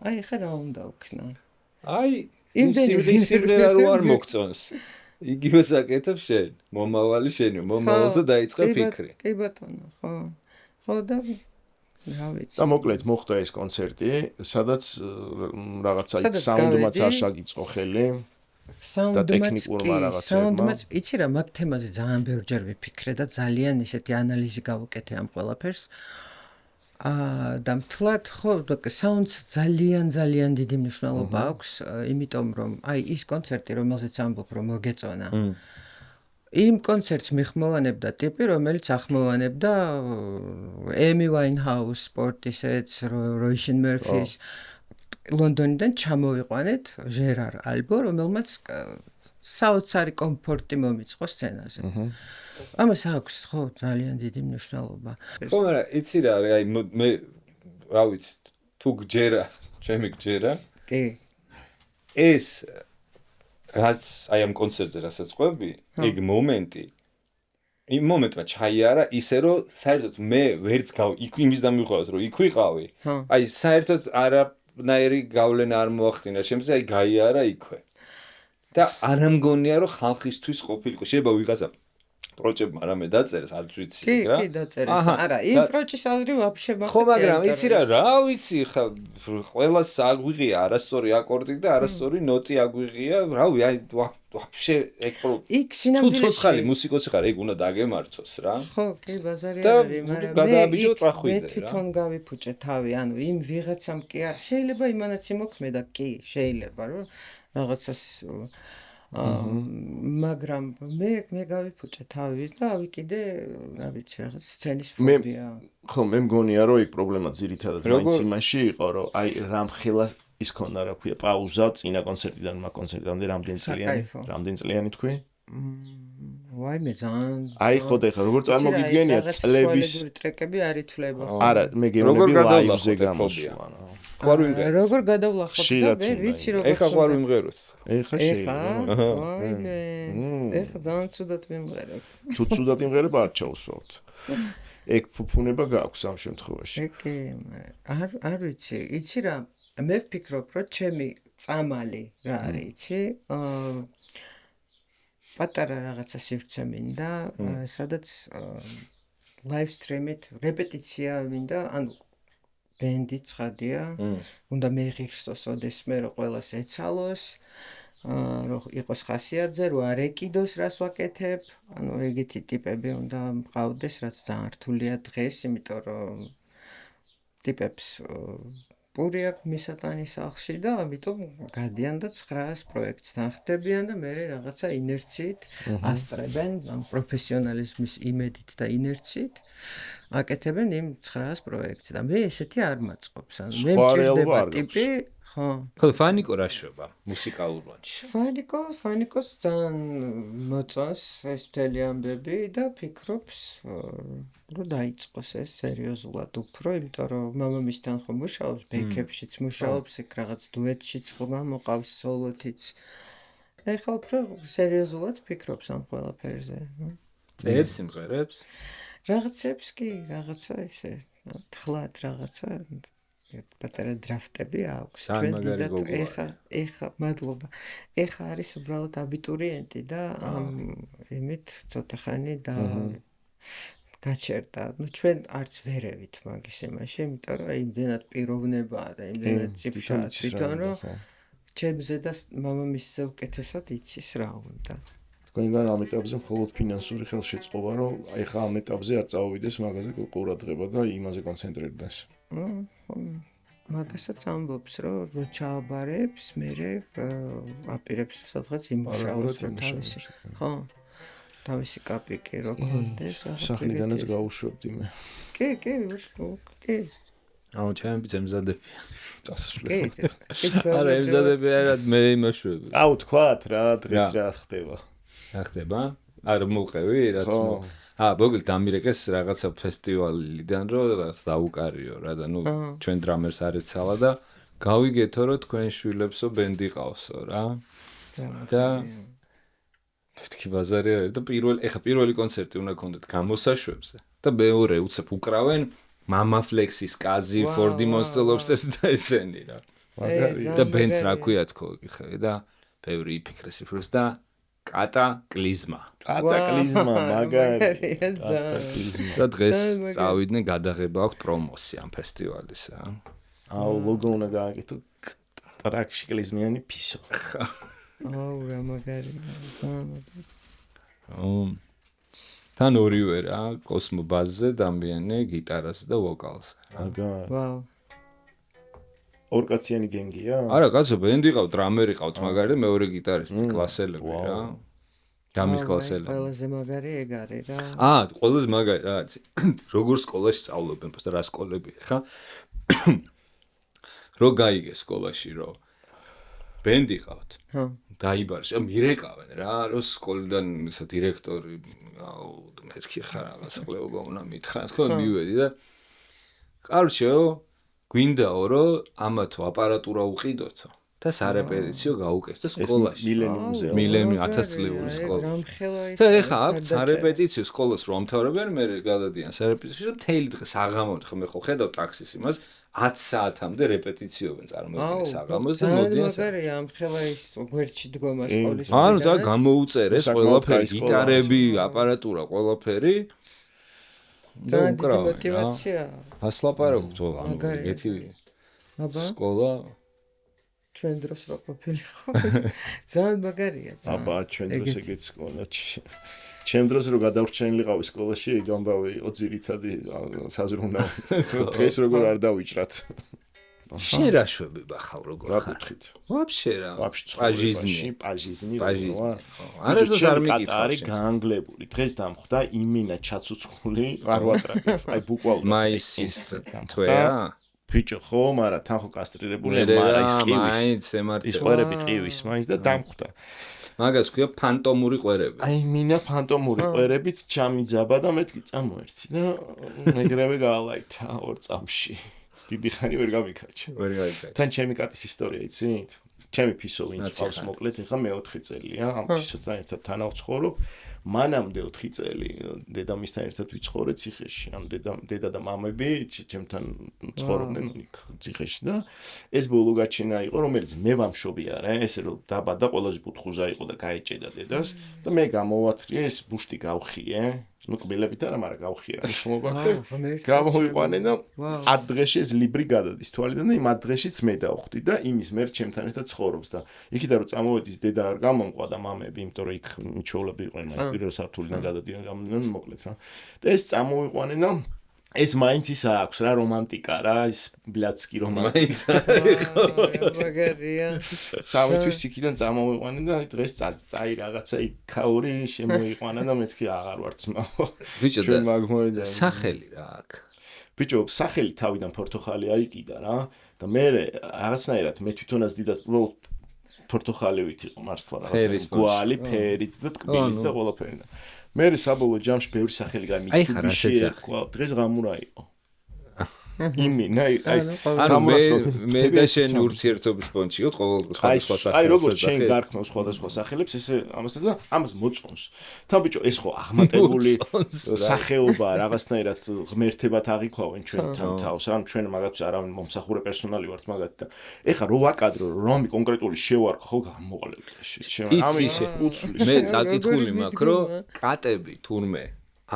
აი ხა რა უნდა ვქნა. აი, სიმღერა რო არ მოგწონს. იგივეს აკეთებ შენ, მომავალი შენი, მომავალზე დაიწყე ფიქრი. კი ბატონო, ხო. ხო და და მოკლედ მოხდა ეს კონცერტი, სადაც რაღაცა საუნდმაც არ შაგიწყო ხელი და ტექნიკურმა რაღაცებმა. საუნდმაც იცი რა, მაგ თემაზე ძალიან ბევრჯერ ვიფიქრე და ძალიან ისეთი ანალიზი გავუკეთე ამ ყველაფერს. და მთლად ხო, საუნდს ძალიან დიდი მნიშვნელობა აქვს, იმიტომ რომ აი ის კონცერტი, რომელზეც ამბობ, რომ მოგეწონა. იმ კონცერტს მიხმოვანებდა ტიპი, რომელიც ახმოვანებდა ემი ვაინჰაუს, სპორტისეც, როიშენ მერფის ლონდონიდან ჩამოვიყვანეთ ჟერარ ალბო, რომელმაც საოცარი კომფორტი მომიწყო სცენაზე. ამას აქვს ხო ძალიან დიდი მნიშვნელობა. ხო, მაგრამ იცი რა, აი მე რა ვიცი, თუ გჯერა, ჩემი გჯერა. კი. ეს რაც აი ამ კონცერტზე რასაც ყვები, ეგ მომენტი იმ მომენტმა ჩაიარა ისე რომ საერთოდ მე ვერც იმის დამივხვევად რომ იქ ვიყავი. აი საერთოდ არა ნაირი გავლენა არ მოახდინა ჩემზე, აი გაიარა იქვე. და არ მგონია რომ ხალხისთვის ყოფილიყო. შეიძლება ვიღაცა პროჭებმა რამე დაწერეს, არც ვიცი რა. კი, დაწერეს. არა, იმ პროჭის აზრი ვაფშე მაგ. ხო, მაგრამ იცი რა ვიცი, ხა ყველას აგვიღია არასწორი აკორდი და არასწორი ნოტი აგვიღია. რავი, აი ვაფშე ეგ იქ სინამდვილეში ცოცხალი მუსიკოსი ხარ, ეგ უნდა დაგემართოს რა. ხო, კი, ბაზარი არის, მაგრამ გადააბიჯო წახვიდე რა. მე თვითონ გავიფუჭე თავი, ანუ იმ ვიღაცამ კი არ შეიძლება იმანაც იმოქმედა, კი, შეიძლება რომ რაღაცას მაგრამ მე გავიფუჭე თავი და ავიკიდე, რა ვიცი, რაღაც სცენის ფობია. ხო, მე მგონია რომ ეგ პრობლემა ძირითადად მაინც იმაში იყო, რომ აი რამხელა ის ქონდა, რა ქვია, პაუზა წინა კონცერტიდან მაგ კონცერტამდე რამდენი წლიანი თქვი? ვაი მე ძალიან აი ხო და ხა როგორ წარმოგიდგენია წლების ტრეკები არ ითვლება. არა, მე გეუბნები ლაივზე გამოსვლა. როგორ გადავლახოთ და მე ვიცი როგორ ეხა ყარ ვიმღეროს. ეხა შეიძლება. აი მე ეხა ძალიან ცუდად ვიმღერებ. თუ ცუდად იმღერებ არ ჩაუსვავთ. ეგ ფუფუნება გაქვს ამ შემთხვევაში. კი, არ ვიცი, იცი რა, მე ვფიქრობ, რომ ჩემი წამალი რა არის, იცი? პატარა რაღაცა სივრცე მინდა, სადაც live stream-ით რეპეტიცია მინდა, ანუ ბენდი ცხადია, უნდა მეღირსოს ოდესმე რომ ყველას ეცალოს, რომ იყოს ხასიათზე, რომ არ ეკიდოს რას ვაკეთებ, ანუ ეგეთი ტიპები უნდა მყავდეს, რაც ძალიან რთულია დღეს, იმიტომ რომ ტიპებს პური აქვს მისატანის სახლში და ამიტომ გადიან და 900 პროექტს თანხმდებიან და მე რაღაცა ინერციით ასწრებენ, ან პროფესიონალიზმის იმედით და ინერციით აკეთებენ იმ 900 პროექტს და მე ესეთი არ მაწყობს, ანუ მე მჭირდება ტიპი, ხო. ხო, ფანიკო რა შვება მუსიკალურ პლანში? ფანიკოს ძალიან მოწონს ეს მთელი ამბები და ფიქრობს რომ დაიწყოს ეს სერიოზულად უფრო, იმიტომ რომ მამამისთან ხო მუშაობს, ბექებშიც მუშაობს, ეგ რაღაც დუეტშიც მოყავს, სოლოთიც. ეხლა უფრო სერიოზულად ფიქრობს ამ ყველაფერზე. წერს სიმღერებს? რაღაცებს კი, რაღაცა ესე, თხლად რაღაცა პატარა დრაფტები აქვს. ჩვენ დიდად ეხა მადლობა. ეხა არის უბრალოდ აბიტურიენტი და იმით ცოტა ხანი და გაჩერდა. ნუ ჩვენ არც ვერევით მაგის იმაში, იმიტომ რომ იმდენად პიროვნებაა და იმდენად ციფრაა თვითონ რომ ჩემზე და მამამისზე უკეთესად იცის რა უნდა. თქვენგან ამ ეტაპზე მხოლოდ ფინანსური ხელშეწყობა, რომ ეხა ამ ეტაპზე არ წავიდეს მაგაზე ყურადღება და იმაზე კონცენტრირდეს. მაგასაც ამბობს, რომ ჩააბარებს, მერე აპირებს სადღაც იმუშაოს თავისი. ხო. თავისი კაპიკი რო კონდეს. სახლიდანაც გაუშვებდი მე. კი. აუ, ჩემი ძემზადები. წასასვლელი. არა, ემზადები არა, მე იმაშვები. აუ, თქვათ რა, დღეს რა ხდება. რა ხდება? არ მოყევი, რაც მოგილ დამირეკეს რაღაცა ფესტივალიდან, რომ რაღაც დაუკარიო რა და ნუ ჩვენ დრამერს არ ეცალა და გავიგეთო, რომ თქვენ შვილებსო ბენდი ყავსო რა. და მეთქი ბაზარი არის და პირველი კონცერტი უნდა გქონდეთ გამოსაშვებზე და მეორე უცებ უკრავენ მამა ფლექსის კაზი ფორდი მონსტელობსეს და ესენი რა. და ბენდს რა ქვია თქო იხე და ბევრი იფიქრეს და კატაკლიზმა, მაგარი. და დღეს წავიდნენ გადაღება აქვს პრომოსი ამ ფესტივალის რა. აუ, ლოგო უნდა გააკეთო ტრაკში კლიზმიანი ფისო. აუ, რა მაგარი. თან ორივე რა, კოსმო ბაზზე დამბიანე გიტარას და ვოკალს. მაგარი. ვაუ. ორკაციანი გენგია? არა, კაცო, ბენდი ყავთ, დრამერი ყავთ, მაგარი და მეორე გიტარისტი, კლასელები რა. დამის კლასელები. ყველაზე მაგარი ეგ არის რა. ყველაზე მაგარი რა არის. როგორ სკოლაში სწავლობენ, პოსტა რა სკოლებია, ხა? რო გაიგე სკოლაში, რო ბენდი ყავთ. ხო. დაიბარში, მირეკავენ რა, რო სკოლიდან ისა დირექტორი, აუ, მეთქი ხარ რაღაცა ყლეობა უნდა მითხრა, თქო, მივედი და კარჩეო გვინდაო რომ ამათო აპარატურა უყიდოთო და სარეპეტიციო გაუკეთდა სკოლაში. მილენიუმზე. მილენიუმ 1000 წლიური სკოლა. და ეხლა აქ სარეპეტიციო სკოლას რომ ამთავრებენ, მე გადადიან სარეპეტიციო და მთელი დღე საღამოდ მე ხო ხედავ ტაქსის იმას 10 საათამდე რეპეტიციობენ წარმოიდგინე საღამოს და მოდიან. მაგარია ამ ხელა ის გვერდში დგომა სკოლის. ანუ და გამოუწერეს ყველაფერი, გიტარები, აპარატურა, ყველაფერი. და мотивация. ასლაპარაკობთ ანუ ეგეთი სკოლა ჩვენ დროს რო ყოფილიყო. ძალიან მაგარია. აბა ჩვენ დროს ეგეთ სკოლა. ჩემ დროს რო გადავრჩენილიყავი სკოლაში, ეგ ამბავი იყო ძირითადი საზრუნავი. დღეს როგორ არ დავიჭრათ. შენ რა შვები ბახავ როგორ რა გითხით? ვაფშე რა. პაჟიზნი. არასდროს არ მიკითხავ. კატარი გაანგლებული. დღეს დამხვდა იმინა ჩაცუცხული, არ ვატრაკებ. აი ბუკვალ მაისის თვეა. ფიჭო ხო, მაგრამ თან ხო კასტრირებული, მაგრამ ის ყივის. ის ყვერები ყივის, მაინც და დამხვდა. მაგას ქვია ფანტომური ყვერები. აი მინა ფანტომური ყვერებით ჩამიძაბა და მეთქი წამოერთი და მეგრევე გაალაითა 2 წამში. დიდი ხანი ვერ გამიქაჩა. თან ჩემი კატის ისტორია იცით? ჩემი ფისო ვინც ყავს მოკლედ, ეხა მე 4 წელია, ამ ფისოთან ერთად თანავცხოვრობ. მანამდე 4 წელი დედამისთან ერთად ვიცხოვრე ციხეში. ამ დედა და მამები ჩემთან ცხოვრობდნენ ციხეში და ეს ბოლო გაჩენა იყო, რომელიც მე ვამშობიარე, ესე რომ დაბადა ყველაზე ბუთხუზა იყო და გაეჭედა დედას და მე გამოვათრიე ეს ბუშტი გავხიე. ну კბილებით არა, მაგრამ გავხია მშობახე. გამოვიყვანე და ადრეში ეს ლიბრი გადადის თვალიდან და იმ ადრეშიც მე დავხვდი და იმის მერ ჩემთან ერთად ცხოვრობს და იქიდან რომ წამოვედის დედა არ გამომყვა და მამები, იმიტომ რომ იქ მიჩოვლები იყვნენ, მაგრამ პირველ საფთულიდან გადადიან გამოდიან მოკლედ რა. და ეს წამოვიყვანე და ეს მაინც ისა აქვს რა რომანტიკა რა, ის ბლაცკი რომანტიკა. მაგარია. სამი თვის იქიდან წამოვიყვანე და დღეს წაი რაღაცა იქაური შემოიყვანა და მეთქი აღარ ვარ ძმაო. ბიჭო და სახელი რა აქ. ბიჭო სახელი თავიდან პორტოხალი აიყიდა რა და მე რაღაცნაირად მე თვითონაც დიდად პორტოხალივით იყო მართლა რაღაც გვალი, ფერიც და ტკბილის და ყველაფერი. მე საბოლოო ჯამში ბევრი სახელი გამიცი ერქვა დღეს გამურა იყო იმინა მე და შენ ურთიერთობის პონჩი იყო ყოველ სხვა სახელი აი როგორც შენ გარქმევ სხვადასხვა სახელებს ესე ამას მოწონს თან ბიჭო ეს ხო აღმატებული სახეობა რაღაცნაირად ღმერთებად აღიქვავენ ჩვენთან თავს რამ ჩვენ მაგაც არავინ მომსახურე პერსონალი ვართ მაგათ და ეხა რო ვაკადრო რომი კონკრეტული შევარქო ხო გამოყოლებული ამი უცვლის მე წაკითხული მაქვს რომ კატები თურმე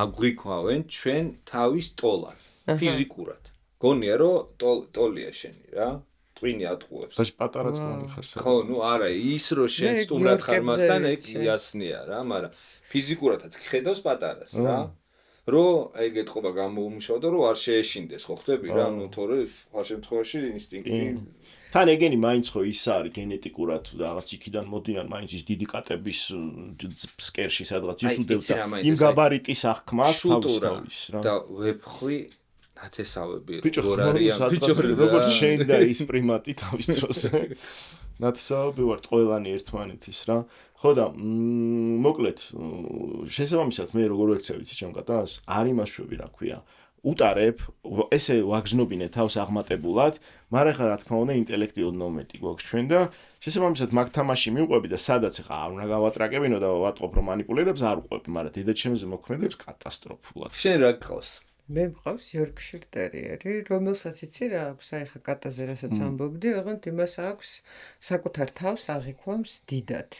აღვიქვავენ ჩვენ თავის ტოლად ფიზიკურად გონია რომ ტოლია შენი რა ტვინი ატყუებს და პატარაც გონი ხარ ხო ნუ არა ის რო შენ სტუმრად ხარ მასთან ეგ იასნია რა მაგრამ ფიზიკურადაც ხედავს პატარას რა რომ ეგ ეთყობა გამოუმუშავდა რომ არ შეეშინდეს ხო ხდები რა ნუ თორე სხვა შემთხვევაში ინსტინქტი თან ეგენი მაინც ხო ის არის გენეტიკურად რაღაც იქიდან მოდიან მაინც ის დიდი კატების სკერში სადღაც ისუდევ და იმ გაბარიტის აღქმა თავის რა და ვებხვი ნათესავები როგორ არიან ბიჭო როგორც შენ და ის პრიმატი თავის დროს ნათესავები ვართ ყველანი ერთმანეთის რა ხო და მოკლედ შესაბამისად მე როგორ ვექცევით ჩემ კატას არ იმაშვები რა ქვია უტარებ ესე ვაგზნობინე თავს აღმატებულად მაგრამ ხა რა თქმა უნდა ინტელექტი ოდნავ მეტი გვაქვს ჩვენ და შესაბამისად მაგ თამაში მივყვები და სადაც ხა არ უნდა გავატრაკებინო და ვატყობ რომ მანიპულირებს არ ვყვები მაგრამ დედაჩემზე მოქმედებს კატასტროფულად შენ რა გყავს მე მყავს იორკშირ ტერიერი, რომელსაც იცი რა აქვს, აი ხა კატაზე რასაც ამბობდი, ოღონდ იმას აქვს საკუთარ თავს აღიქვამს დიდად.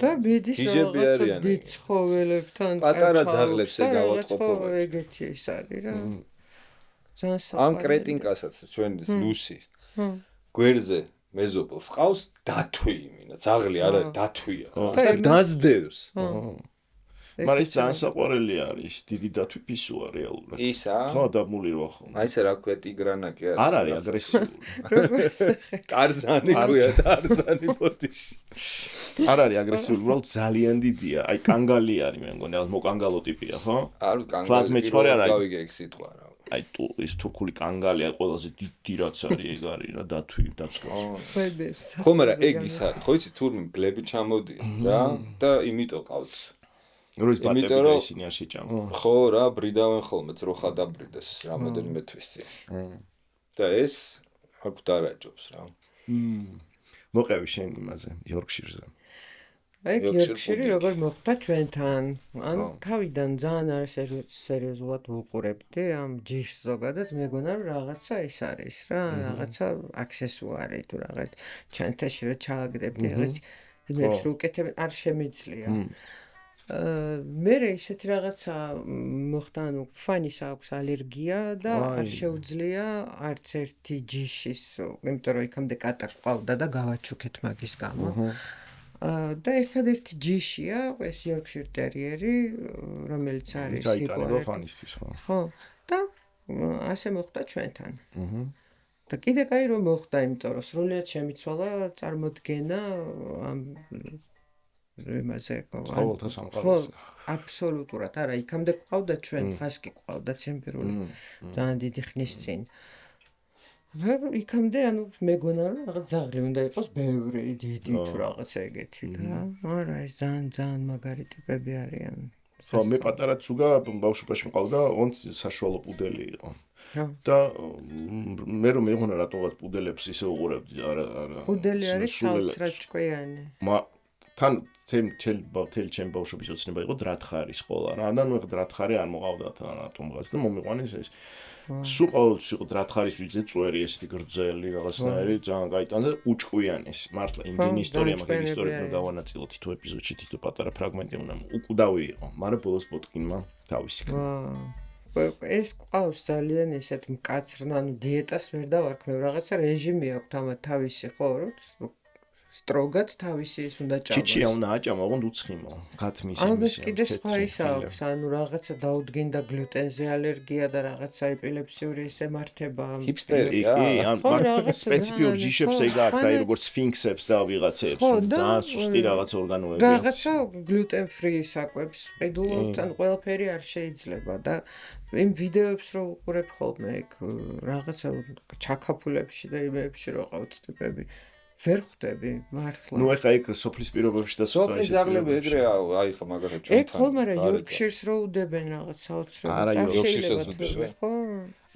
და მიდის რაღაცა დიდ ცხოველებთან პატარა ძაღლებს ეგავატყოფობენ. ეგეთი ის არის რა. ძალიან საყვარელი. ამ კრეტინკასაც ჩვენი ლუსი. გვერდზე მეზობელს ყავს დათვი იმინა, ძაღლი არა დათვია. დაზდევს. მაგრამ ის ანსაყვარელი არის, დიდი დათვი ფისოა რეალურად. ისა? ხო, დამულირვა ხო. აი ესე რა ქვია ტიგრანა კი არა. არ არის აგრესიული. როგორც ტარზანი ქვია, ტარზანი ბოდიში. არ არის აგრესიული, უბრალოდ ძალიან დიდია. აი კანგალი არის, მე მგონი, მოკანგალო ტიპია, ხო? არ კანგალი. მეცხვარე არა. გავიგე ეგ სიტყვა რა. აი ის თურქული კანგალი არის ყველაზე დიდი რაც არის ეგ არის რა დათვი დაცკავს. ხო, მაგრამ ეგ ის არის, ხო იცი თურმე გლები ჩამოდიან რა და იმიტომ ყავთ. როის ბატები და ისინი არ შეჭამო. ხო რა, ბრიდავენ ხოლმე ძროხა დაბრიდეს რამოდენიმე თვის წინ. და ეს აქ დარაჯობს რა. მოყევი შენ იმაზე იორკშირზე აი იორკშირი როგორ მოხდა ჩვენთან ან თავიდან ძალიან არის სერიოზულად ვუყურებდი ამ ჯიშს ზოგადად მეგონა რომ რაღაცა ის არის რა რაღაცა აქსესუარი თუ რაღაც ჩანთაში რო ჩააგდებდი რაღაც იმებს რო უკეთებ არ შემიძლია მე ისეთი რაღაცა მოხდა ანუ ფანის აქვს ალერგია და არ შეუძლია არც ერთი ჯიშის იმიტომ რომ იქამდე კატა ყავდა და გავაჩუქეთ მაგის გამო და ერთადერთი ჯიშია ეს იორკშირ ტერიერი რომელიც არის იტანება ხო და ასე მოხდა ჩვენთან და კიდე კაი რომ მოხდა იმიტომ რომ სრულიად შემიცვალა წარმოდგენა ამ იმაზე ყოველთა სამყაროზე აბსოლუტურად არა იქამდე ყავდა ჩვენ ხასკი ყავდა ცემპირული ძალიან დიდი ხნის წინ იქამდე ანუ მეგონა რომ რაღაც ზაღლი უნდა იყოს ბევრი დიდი თუ რაღაცა ეგეთი და არა ეს ძალიან მაგარი ტიპები არიან ხო მე პატარაც უგა ბავშვობაში მყავდა ონც საშუალო პუდელი იყო და მე რომ მეგონა რატოღაც პუდელებს ისე უყურებდი არა პუდელი არის საოცრად თან თელ ჩემ ბავშვობის ოცნება იყო დრათხარის ყოლა რა და ნუ დრათხარი არ მოყავდა რატომღაც და მომიყვანეს ეს სულ ყოველთვის იყო დრათხარის ვიძე წვერი ესეთი გრძელი რაღაცნაირი ძალიან გაიტანზე უჭკვიანეს მართლა იმდენი ისტორია მაგარი ისტორია რომ დავანაწილო თითო ეპიზოდში თითო პატარა ფრაგმენტი უნდა უკვდავი იყო მაგრამ ბოლოს ბოტკინმა თავისი ეს ყავს ძალიან ესეთ მკაცრ ანუ დიეტას ვერ დავარქმევ რაღაცა რეჟიმი აქვს თამათ თავისი ხო რომ სტროგად თავისი ის უნდა ჭამოს. ჩიჩია უნდა აჭამა, ოღონდ უცხიმო. გათმის იმის. ამას კიდე სხვა ის აქვს, ანუ რაღაცა დაუდგინდა გლუტენზე ალერგია და რაღაცა ეპილეფსიური ეს ემართება. ჰიპსტერია. სპეციფიურ ჯიშებს ეგ აქვს, აი როგორც სფინქსებს და ვიღაცებს. ძალიან სუსტი რაღაც ორგანოები. რაღაცა გლუტენ ფრი საკვებს ყიდულობთ, ან ყველაფერი არ შეიძლება და იმ ვიდეოებს რო უყურებ ხოლმე ეგ რაღაცა ჩაქაფულებში და იმებში რო ყავთ ტიპები. ვერ ხვდები მართლა. ნუ ეხა იქ სოფლის პირობებში და სოფლის ზაღლები ეგრეა, აი ხა მაგალითად ჩვენ. ეგ ხოლმე რა იორკშირს რო უდებენ რაღაც საოცრად. არა იორკშირს უდებენ. ხო?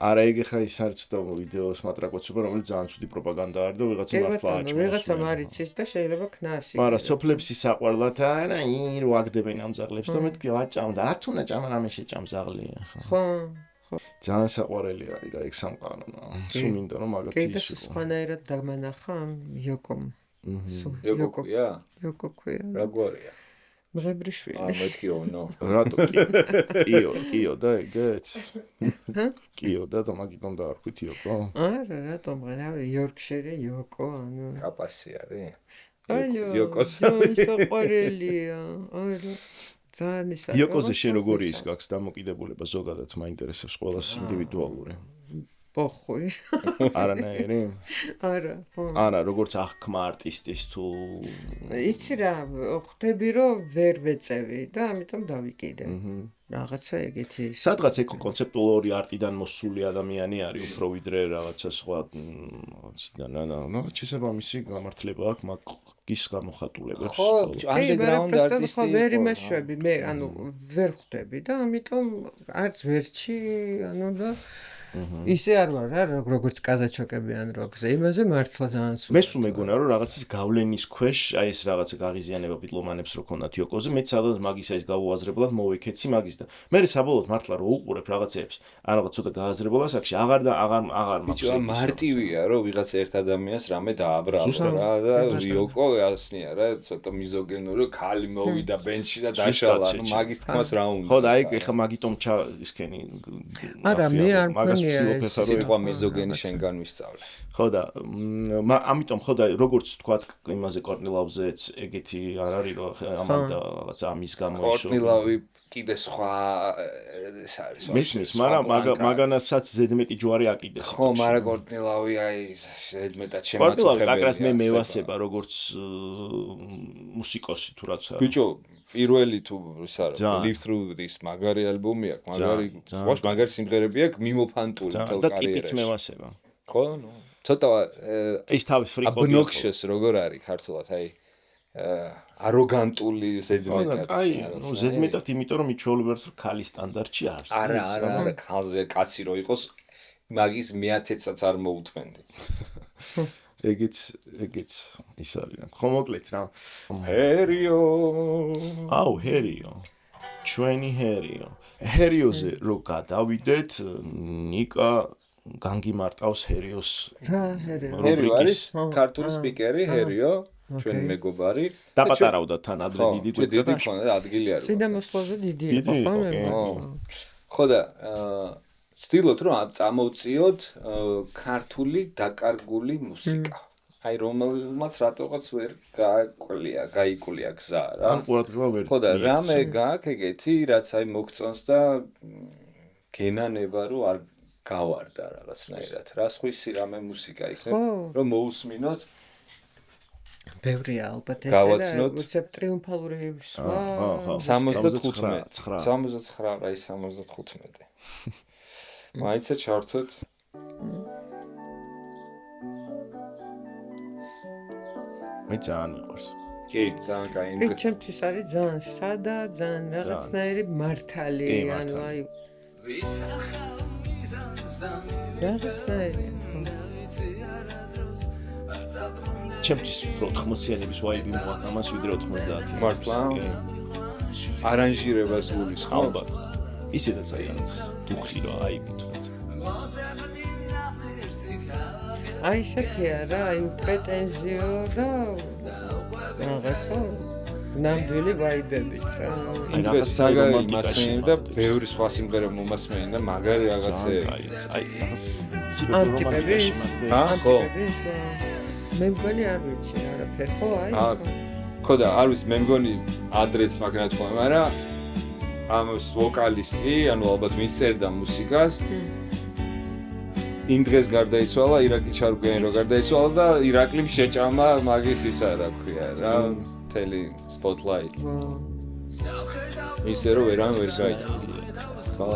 არა ეგ ხა ის არის ცოტა ვიდეოს მატრაკოცება, რომელიც ძალიან ცუდი პროპაგანდა არის და ვიღაცა მართლა აჭმევს. ვიღაცა მარიცის და შეიძლება ქნასი. მაგრამ სოფლებში საყვარლად არა ი რო აგდებენ ამ ზაღლებს და მეთქი ვაჭამდა. რა თუნდა ჭამა რამე შეჭამ ზაღლია ხა. ხო. ძალიან საყვარელი არის რა ეგ სამყარო. სულ მინდა რომ მაგათი ის იყო. კიდე სხვანაირად დამანახა იოკომ. იოკოქვია? იოკოქვია. რა გვარია? მღებრიშვილი. მეთქი ონო. რატო კიო და ეგეც? კიო და მაგიტომ დაარქვით იოკო? არა რატომ რავი იორკშირი იოკო ანუ კაპასი არის? იოკოს საყვარელია. არა ძალიან ისაა. იოკოზე შენ როგორი ის გაქვს დამოკიდებულება ზოგადად მაინტერესებს ყველას ინდივიდუალური. პოხოი. არანაირი? არა, ხო. არა, როგორც აღქმა არტისტის თუ იცი რა, ხვდები რომ ვერ ვეწევი და ამიტომ დავიკიდე. რაღაცა ეგეთი ის. სადღაც ეკო კონცეპტუალური არტიდან მოსული ადამიანი არის უფრო ვიდრე რაღაცა სხვა შესაბამისი გამართლება აქვს მაგის გამოხატულებებს. ხო, underground არტისტი. ვერ იმეშვები, მე ანუ ვერ ხვდები და ამიტომ არც ვერჩი, ანუ და ისე არ ვარ რა როგორც კაზაჩოკები ან როკზე იმაზე მართლა ძალიან სულ მე სულ მეგონა რომ რაღაცის გავლენის ქვეშ აი ეს რაღაცა გაღიზიანება პიტლომანებს რო ქონდათ იოკოზე მე სადაც მაგისა ის გაუაზრებლად მოვიქეცი მაგის და მე საბოლოოდ მართლა რო უყურებ რაღაცებს ან რაღაც ცოტა გააზრებულა საკში აღარ მაქვს ბიჭო მარტივია რომ ვიღაც ერთ ადამიანს რამე დააბრალო რა და იოკო ასნია რა ცოტა მიზოგენური ქალი მოვიდა ბენჩში და დაშალა ანუ მაგის თქმას რა უნდა ხო და აი ეხა მაგიტომ ისქენი არა მე არ სიტყვა მიზოგენი შენგან ვისწავლე. ხო და ამიტომ ხო და როგორც თქვათ იმაზე კორნილავზეც ეგეთი არ არის რომ ამან და რაღაცა ამის გამო ისო კორნილავი კიდე სხვა ეს არის. მისმის, მაგრამ მაგანასაც ზედმეტი ჯვარი აკიდეს. ხო, მაგრამ კორნილავი აი ზედმეტად შემაწუხებელია. კორნილავი კაკრას მე მევასება როგორც მუსიკოსი თუ რაც არის. ბიჭო პირველი თუ ის არის Live Through This მაგარი ალბომი აქვს, მაგარი სიმღერები აქვს მიმოფანტული თელ კარიერაში. და ტიპიც მევასება. ხო, ნუ ცოტა ის თავის ფრიკობი. აბნოქშეს როგორ არის ქართულად, აი აროგანტული ზედმეტად. აი, ნუ ზედმეტად იმიტომ რომ მიჩვეულებთ რომ ქალის სტანდარტში არის. არა, ქალზე კაცი რო იყოს, მაგის მეათეცაც არ მოუთმენდი. ეგეც ის არის რა. ხო მოკლედ რა. ჰერიო. აუ, ჰერიო. ჩვენი ჰერიო. ჰერიოზე რო გადავიდეთ, ნიკა განგიმარტავს ჰერიოს რა ჰერიო? ჰერიო არის ქართული სპიკერი, ჰერიო, ჩვენი მეგობარი. დაპატარავდა თან ადრე დიდი დიდი ხონდა ადგილი არის. წინა მოსვლაზე დიდი იყო ხო? ხო და ვცდილობთ რომ წამოვწიოთ ქართული დაკარგული მუსიკა. აი რომელმაც რატოღაც ვერ გაიკვლია გზა რა. ან ყურადღება ვერ. ხო და რამე გაქვს ეგეთი, რაც აი მოგწონს და გენანება რომ არ გავარდა რაღაცნაირად. რა სხვისი რამე მუსიკა იქნება რომ მოусმინოთ. ბევრია ალბათ ესე უცებ ტრიუმფალური სვა 69 აი 75 მაიცა ჩართოთ მე ძალიან მიყვარს კი ძალიან კაი კი ჩემთვის არის ძალიან სადა ძალიან რაღაცნაირი მართალი ანუ აი რაღაცნაირი ჩემთვის უფრო 80-იანების ვაიბი მოაქვს ამას ვიდრე 90-იანი. მართლა? არანჟირებას გულის ხო? ალბათ. ისედაც აი რაღაც დუხი რა აი თუნდაც. აი ესეთია რა, აი პრეტენზიო და რაღაცა ნამდვილი ვაიბებით რა. აი რაღაც საგარი მასმენი და ბევრი სხვა სიმღერა მომასმენი და მაგარი რაღაცეები. აი რაღაც ანტიპები. ხო. მე მგონი არ ვიცი არაფერ ხო აი ხო და არ ვიცი მე მგონი ადრეც მაგნა თქვა მაგრამ ამის ვოკალისტი ანუ ალბათ ვინც წერდა მუსიკას იმ დღეს გარდაიცვალა ირაკლი ჩარკვიანი რო გარდაიცვალა და ირაკლიმ შეჭამა მაგის ისა რა ქვია რა მთელი spotlight ისე რომ ვერან ვერ გაიგე ხო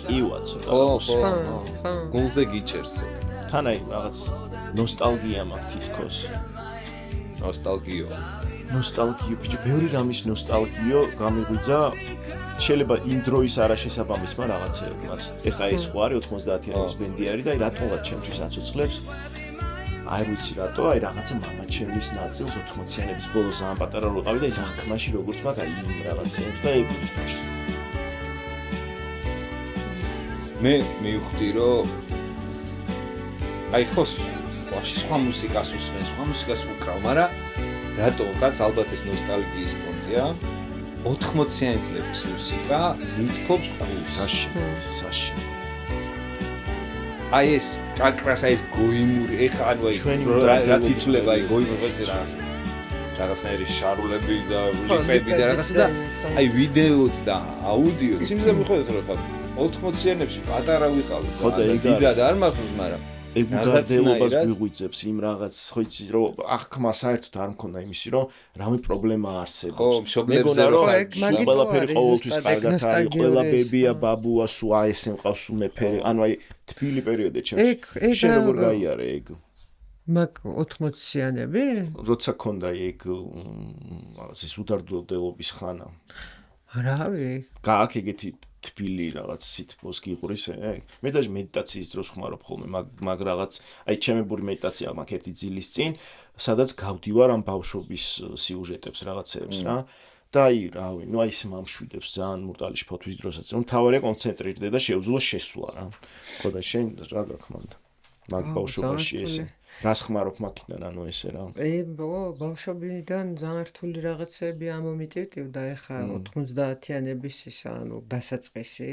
იუა ცოტა გულზე გიჭერს თან აი რაღაც ნოსტალგია მაქვს თითქოს ნოსტალგიო ბიჭო ბევრი რამის ნოსტალგიო გამიღვიძა შეიძლება იმ დროის არაშესაბამისმა რაღაცეებმაც ეხა ეს ხო არის 90-იანების ბენდი არის და აი რატომღაც ჩემთვის აცოცხლებს აი ვიცი რატო აი რაღაცა მამაჩემის ნაწილს 80-იანების ბოლოს ძალიან პატარა რო ყავი და ის აღქმაში როგორც მაგ აი იმ რაღაცეებს და ეგ მე მივხვდი რომ აი ხოს ვაფშე სხვა მუსიკას უსმენ, სხვა მუსიკას უკრავ, მაგრამ რატომღაც ალბათ ეს ნოსტალგიის პონტია 80-იანი წლების მუსიკა მითქობს საში. აი ეს კაკრას აი ეს გოიმური ეხა ანუ აი რაც იცვლება აი გოიმურს რაღაცნაირი შარულები და რიპები და რაღაცა და აი ვიდეოც და აუდიოც იმზე მიხვდეთ რომ ხა 80-იანებში პატარა ვიყავით და დიდად არ მახსოვს მაგრამ ეგ უდარდელობას გვიღვიძებს იმ რაღაც ხო იცი რომ აღქმა საერთოდ არ მქონდა იმისი რომ რამე პრობლემა არსებობს ხო მშობლებზე რომ ყველაფერი ყოველთვის კარგად არის ყველა ბებია ბაბუა სულ აი ესე მყავს სულ მეფერი ანუ აი თბილი პერიოდი ჩემს შენ როგორ გაიარე ეგ მაგ 80-იანები როცა ქონდა ეგ რაღაც ის უდარდელობის ხანა რავი გააკ ეგეთი თბილი რაღაც სითბოს გიყრის ეგ მე და მედიტაციის დროს ხმარობ ხოლმე მაგ რაღაც აი ჩემებური მედიტაცია მაქვს ერთი ძილის წინ სადაც გავდივარ ამ ბავშვობის სიუჟეტებს რაღაცეებს რა და აი რავი ნუ აი ეს მომშვიდებს ძალიან მურტალის ფოთვის დროსაც ნუ თავარია კონცენტრირდე და შეუძლო შესვლა რა ხო და შენ რა გაქმანდა მაგ ბავშვობაში ესე რას ხმარობ მაქიდან ანუ ესე რა ბავშვობიდან ძალიან რთული რაღაცები ამომიტივტივდა ეხა 90-იანების ის ანუ დასაწყისი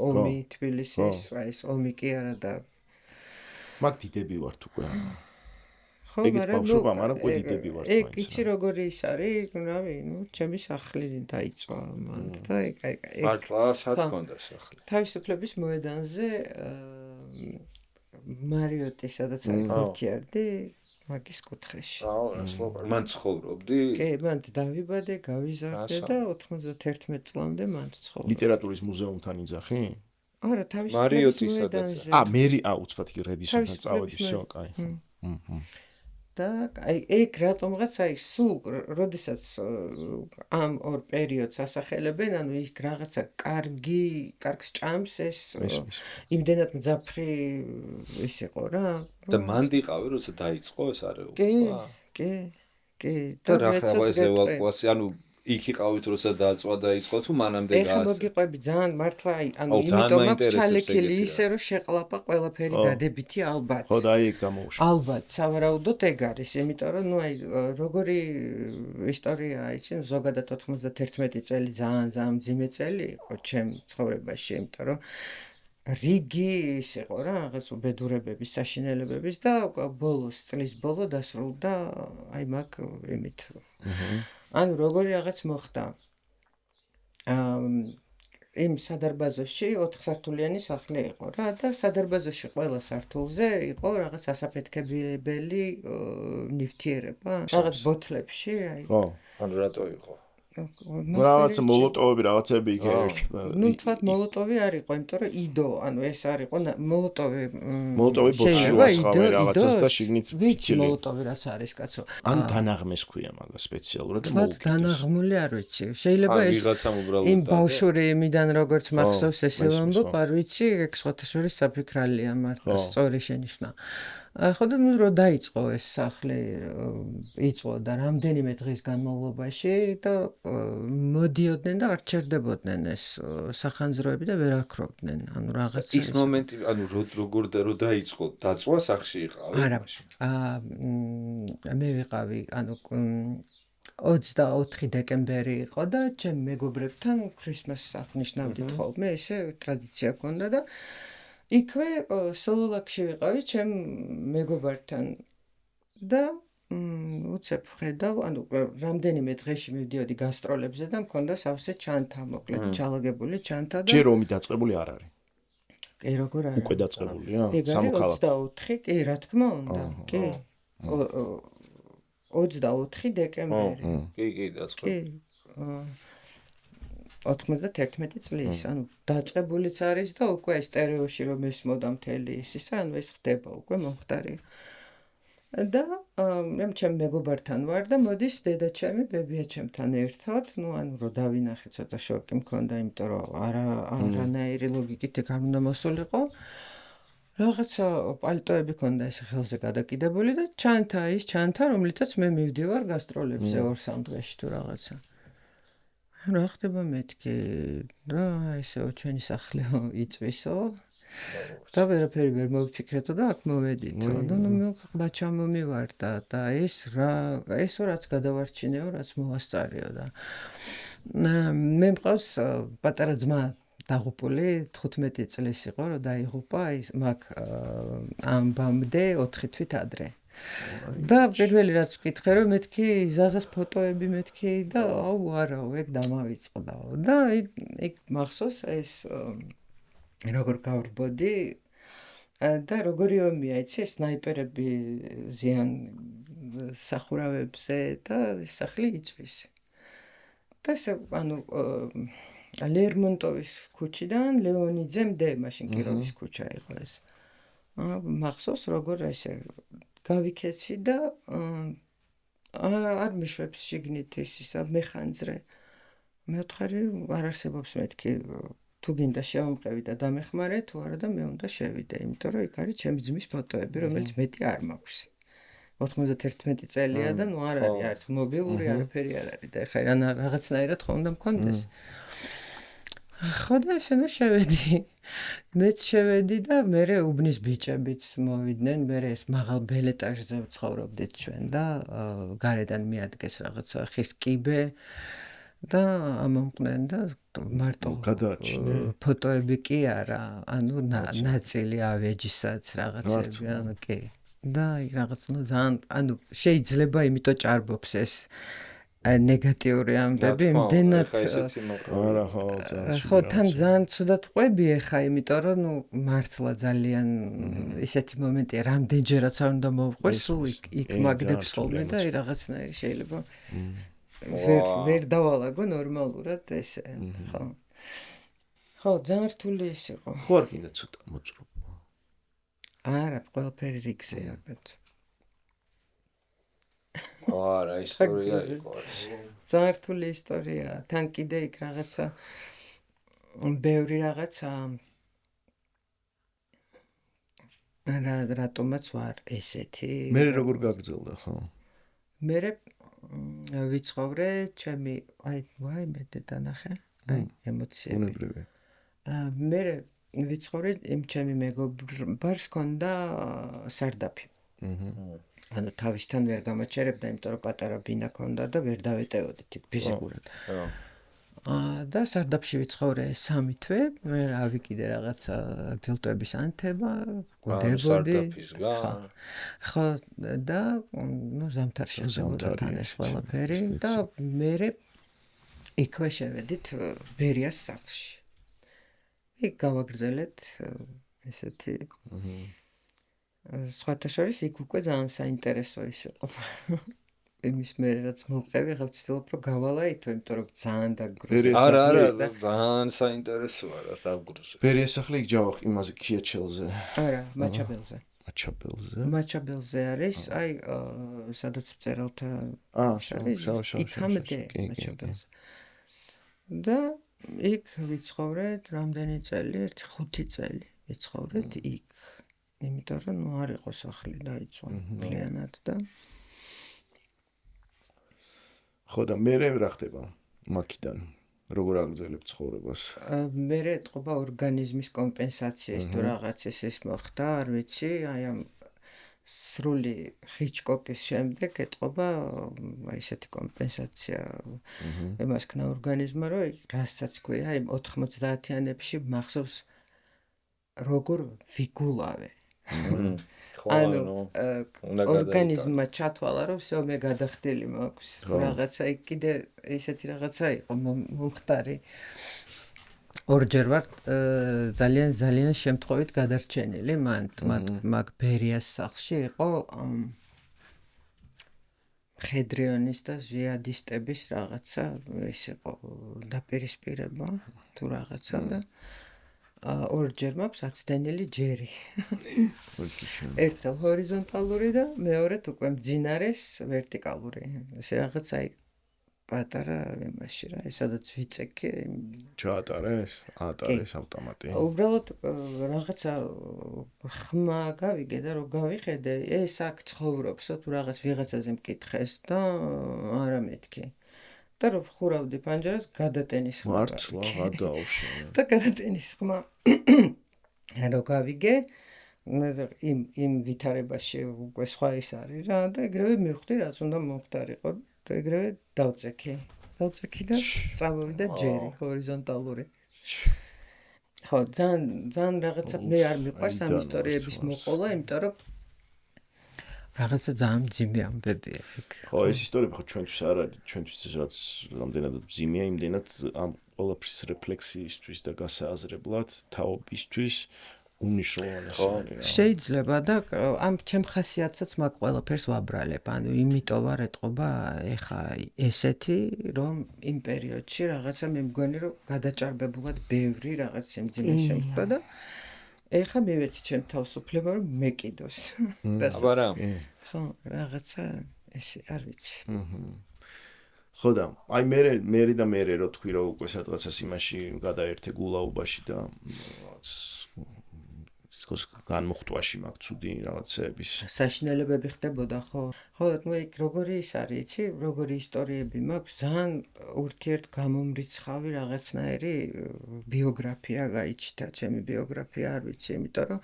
ომი თბილისის ეს ომი კი არა და მაგ დიდები ვართ უკვე ეგეც ბავშვობა მაგრამ უკვე დიდები ვართ ეგ იცი როგორი ის არის რავი ნუ ჩემი სახლი დაიწვა მან და ეგ მართლა სად გქონდა სახლი თავისუფლების მოედანზე მარიოტი სადაც არის გუთიარდი მაგის კუთხეში. მან ცხოვრობდი? კი, მან დავიბადე, გავიზარდე და 91 წლამდე მან ცხოვრობდი. ლიტერატურის მუზეუმთან იძახი? არა, თავისუფლების მოედანზე. მერი უცბად კი რედისონთან წავედი, всё, კაი. და აი ეგ რატომღაც აი სულ როდესაც ამ ორ პერიოდს ასახელებენ, ანუ იქ რაღაცა კარგს ჭამს ეს იმდენად მძაფრი ის იყო რა. და მანდი ყავი როცა დაიწყო ეს არეულობა? კი. და რა ხარ ეს ევაკუაცია, ანუ იქ იყავით როცა დააწვა დაიწყო თუ მანამდე გააცე? ეხლა მოგიყვები ძალიან მართლა აი ანუ იმიტომ აქვს ჩალექილი ისე რომ შეყლაპა ყველაფერი დადებითი ალბათ. ხო და აი ეგ გამოუშვა. ალბათ, სავარაუდოდ ეგ არის, იმიტომ რომ ნუ აი როგორი ისტორიაა იცი, ზოგადად 91 წელი ძალიან მძიმე წელი იყო ჩემ ცხოვრებაში, იმიტომ რომ რიგი ის იყო რა, რაღაც უბედურებების, საშინელებების და ბოლოს წლის ბოლო დასრულდა აი მაგ იმით. ანუ როგორი რაღაც მოხდა. იმ სადარბაზოში 4 სართულიანი სახლი იყო რა და სადარბაზოში ყველა სართულზე იყო რაღაც ასაფეთქებელი ნივთიერება, რაღაც ბოთლებში აი. ხო, ანუ რატო იყო? რაღაცა მოლოტოვები რაღაცები იქ ნუ თქვათ მოლოტოვი არ იყო, იმიტომ რომ იდო, ანუ ეს არ იყო მოლოტოვი ბოთლში ვასხავე რაღაცას და შიგნით ვიცი მოლოტოვი რაც არის კაცო. ან დანაღმეს ქვია მაგას სპეციალურად და მოვუკიდეს. დანაღმული არ ვიცი. შეიძლება ეს იმ ბავშვური იმიდან როგორც მახსოვს ესე ვამბობ, არ ვიცი, ეგ სხვათა შორის საფიქრალია მართლა სწორი შენიშვნა. ხო და ნუ რო დაიწყო ეს სახლი იწყო და რამდენიმე დღის განმავლობაში და მოდიოდნენ და არ ჩერდებოდნენ ეს სახანძროები და ვერ აქრობდნენ, ანუ რაღაცა ის მომენტი, ანუ როგორ დაიწყო, დაწვა სახლში იყავი მაშინ? მე ვიყავი, ანუ 24 დეკემბერი იყო და ჩემ მეგობრებთან ქრისმასს აღნიშნავდით ხოლმე, ესე ტრადიცია ჰქონდა და იქვე სოლოლაკში ვიყავი ჩემ მეგობართან და უცებ ვხედავ, ანუ რამდენიმე დღეში მივდიოდი გასტროლებზე და მქონდა სავსე ჩანთა, მოკლედ ჩალაგებული ჩანთა და ჯერ ომი დაწყებული არ არის. კი, როგორ არის? უკვე დაწყებულია? სამოქალაქო. 24, კი, რა თქმა უნდა, კი. 24 დეკემბერი. კი, დაწყებული. კი. 91 წლის, ანუ დაწყებულიც არის და უკვე სტერეოში რომ ესმოდა მთელი ისისა, ანუ ეს ხდება უკვე მომხდარია. და მე ჩემ მეგობართან ვარ და მოდის დედაჩემი, ბებიაჩემთან ერთად, ნუ ანუ რომ დავინახე, ცოტა შოკი მქონდა, იმიტომ რომ არანაირი ლოგიკით ეგ არ უნდა მოსულიყო. რაღაცა პალტოები ქონდა ესე ხელზე გადაკიდებული და ჩანთა, რომლითაც მე მივდივარ გასტროლებზე 2-3 დღეში თუ რაღაცა. რა ხდება მეთქი და ესეო ჩვენი სახლეო იწვისო და ვერაფერი ვერ მოვიფიქრეთო და აქ მოვედითო და ნუ ბაჩა მომივარდა და ესო რაც გადავარჩინეო, რაც მოვასწარიო და მე მყავს პატარა ძმა დაღუპული 15 წლის იყო რომ დაიღუპა ის მაგ ამბამდე 4 თვით ადრე. და პირველი რაც ვკითხე რომ მეთქი ზაზას ფოტოები მეთქი და აუ არაო ეგ დამავიწყდაო და ეგ მახსოვს ეს როგორ გავრბოდი და როგორი ომია იცი სნაიპერები ზიან სახურავებზე და სახლი იწვის და ეს ანუ ლერმონტოვის ქუჩიდან ლეონიძემდე მაშინ კიროვის ქუჩა იყო ეს მახსოვს როგორ ესე გავიქეცი და არ მიშვებს შიგნით ისა მეხანძრე. მეუთხარი არ არსებობს მეთქი თუ გინდა შევამყევი და დამეხმარე თუ არა და მე უნდა შევიდე, იმიტომ რომ იქ არის ჩემი ძმის ფოტოები, რომელიც მეტი არ მაქვს. 91 წელია და ნუ არ არის მობილური არაფერი არ არის და ეხლა რაღაცნაირად ხო უნდა მქონდეს. ხო და ესენა შევედი. მეც შევედი და მერე უბნის ბიჭებიც მოვიდნენ, მერე ეს მაღალ ბელეტაჟზე ვცხოვრობდით ჩვენ და გარედან მიადგეს რაღაცა ხის კიბე და ამომყვნენ და მარტო ფოტოები კი არა, ანუ ნაწილი ავეჯისაც რაღაცები, ანუ კი. და რაღაც ნუ ძალიან, ანუ შეიძლება იმიტომ ჭარბობს ეს ნეგატიური ამბები, იმდენად არა ხო თან ძალიან ცუდად ყვები ეხა, იმიტომ რომ ნუ მართლა ძალიან ისეთი მომენტია, რამდენჯერაც არ უნდა მოვყვე, სულ იქ მაგდებს ხოლმე და რაღაცნაირი შეიძლება ვერ დავალაგო ნორმალურად ესე, ხო. ხო, ძალიან რთული ის იყო. ხო არ გინდა ცოტა მოძრობა. არა, ყველაფერი რიგზეა, კაცო. არა, ისტორია იყო. ძალიან რთული ისტორია. თან კიდე იქ რაღაცა ბევრი რაღაცა რატომაც ვარ ესეთი. მე როგორ გაგრძელდა, ხო? მე ვიცხოვრე ჩემი, ვაიმე დანახე. ემოციები. უნებრივი. მე ვიცხოვრე იმ ჩემი მეგობრს ჰქონდა სარდაფი. ანუ თავისთან ვერ გამაჩერებდა, იმიტომ რომ პატარა ბინა ჰქონდა და ვერ დავეტევოდით ფიზიკურად. და სარდაფში ვიცხოვრე 3 თვე, მე რავი კიდე რაღაცა ფილტვების ანთება, გუნდებოდი. ხო, და ზამთარში შევდოდა ეს ყველაფერი და მე იქვე შევედით ბერიას სახლში. იქ გავაგრძელეთ ესეთი სხვათა შორის იქ უკვე ძალიან საინტერესო ის იყო. იმის მე რაც მოვყევი, ხა ვცდილობ რომ გავალაითო, იმიტომ რომ ძალიან დაგგრუზა. არა, ძალიან საინტერესოა რა დაგგრუზა. ბერიას სახლი იქ ჯავახ იმაზე ქიაჩელზე. არა, მაჩაბელზე. მაჩაბელზე არის, აი სადაც მწერალთა იქამდე მაჩაბელზე. და იქ ვიცხოვრეთ რამდენი წელი, 5 წელი ვიცხოვრეთ იქ. იმიტომ რომ არ იყო სახლი დაიწვა მთლიანად და ხო და მე რა ხდება მაქიდან როგორ აგრძელებ ცხოვრებას? მე ეთყობა ორგანიზმის კომპენსაციის თუ რაღაც ის მოხდა, არ ვიცი, აი ამ სრული ჰიჩკოკის შემდეგ ეთყობა აი ესეთი კომპენსაცია იმას ქნა ორგანიზმმა, რომ რასაც ქვია, აი 90-იანებში მახსოვს როგორ ვიგულავე. ანუ ორგანიზმმა ჩათვალა, რომ всё მე გადახდილი მაქვს. რაღაცა იქ კიდე ესეთი რაღაცა იყო მომხდარი. ორჯერ ვარ ძალიან შემთხვევით გადარჩენილი. მაგ ბერიას სახლში იყო ხედრიონის და ზვიადისტების რაღაცა ეს იყო დაპირისპირება თუ რაღაცა და ორჯერ მაქვს აცდენილი ჯერი. ერთხელ ჰორიზონტალური და მეორედ უკვე მძინარეს ვერტიკალური. ესე რაღაც აი პატარა იმაში რა, სადაც ვიწექი. ჩაატარეს? ატარეს ავტომატი. უბრალოდ რაღაცა ხმა გავიგე და რო გავიხედე, ეს აქ ცხოვრობსო თუ რაღაც ვიღაცაზე მკითხეს და არა მეთქი. და რო ვხურავდი პანჯერას, გადატენის ხმა. მართლა გადაუშვე. და გადატენის ხმა. რო გავიგე, იმ ვითარებაში უკვე სხვა ის არის რა და ეგრევე მივხვდი რაც უნდა მომხდარიყო და ეგრევე დავწექი და წამოვიდა ჯერი ჰორიზონტალური. ხო, ძალიან რაღაცა მე არ მიყვარს ამ ისტორიების მოყოლა, იმიტომ რომ რაღაცა ძალიან მძიმე ამბებია იქ. ხო, ეს ისტორიები ხო ჩვენთვის არ არის, ჩვენთვის რაც რამდენად მძიმეა, იმდენად ამ ყველაფრის რეფლექსიისთვის და გასააზრებლად თაობისთვის უნიშნულოვანია. შეიძლება და ამ ჩემ ხასიათსაც მაგ ყველაფერს ვაბრალებ. ანუ იმიტომ ვარ ეთყობა ეხა ესეთი, რომ იმ პერიოდში რაღაცა მე მგონი რომ გადაჭარბებულად ბევრი რაღაც სიმძიმე შემხდა და ეხა მივეცი ჩემ თავისუფლება რომ მეკიდოს. აბარა. ხო, რაღაცა ესე არ ვიცი. ხო და აი მე რო თქვი რომ უკვე სადღაცას იმაში გადაერთე გულაობაში და რაღაც თქოს განმოხტვაში მაქვს ცუდი რაღაცეების საშინელებები ხდებოდა ხო? ხო, მე როგორი ის არის, იცი, როგორი ისტორიები მაქვს, ძალიან ურთიერთგამომრიცხავი რაღაცნაირი ბიოგრაფია გაიჩნდა, ჩემი ბიოგრაფია არ ვიცი, იმიტომ რომ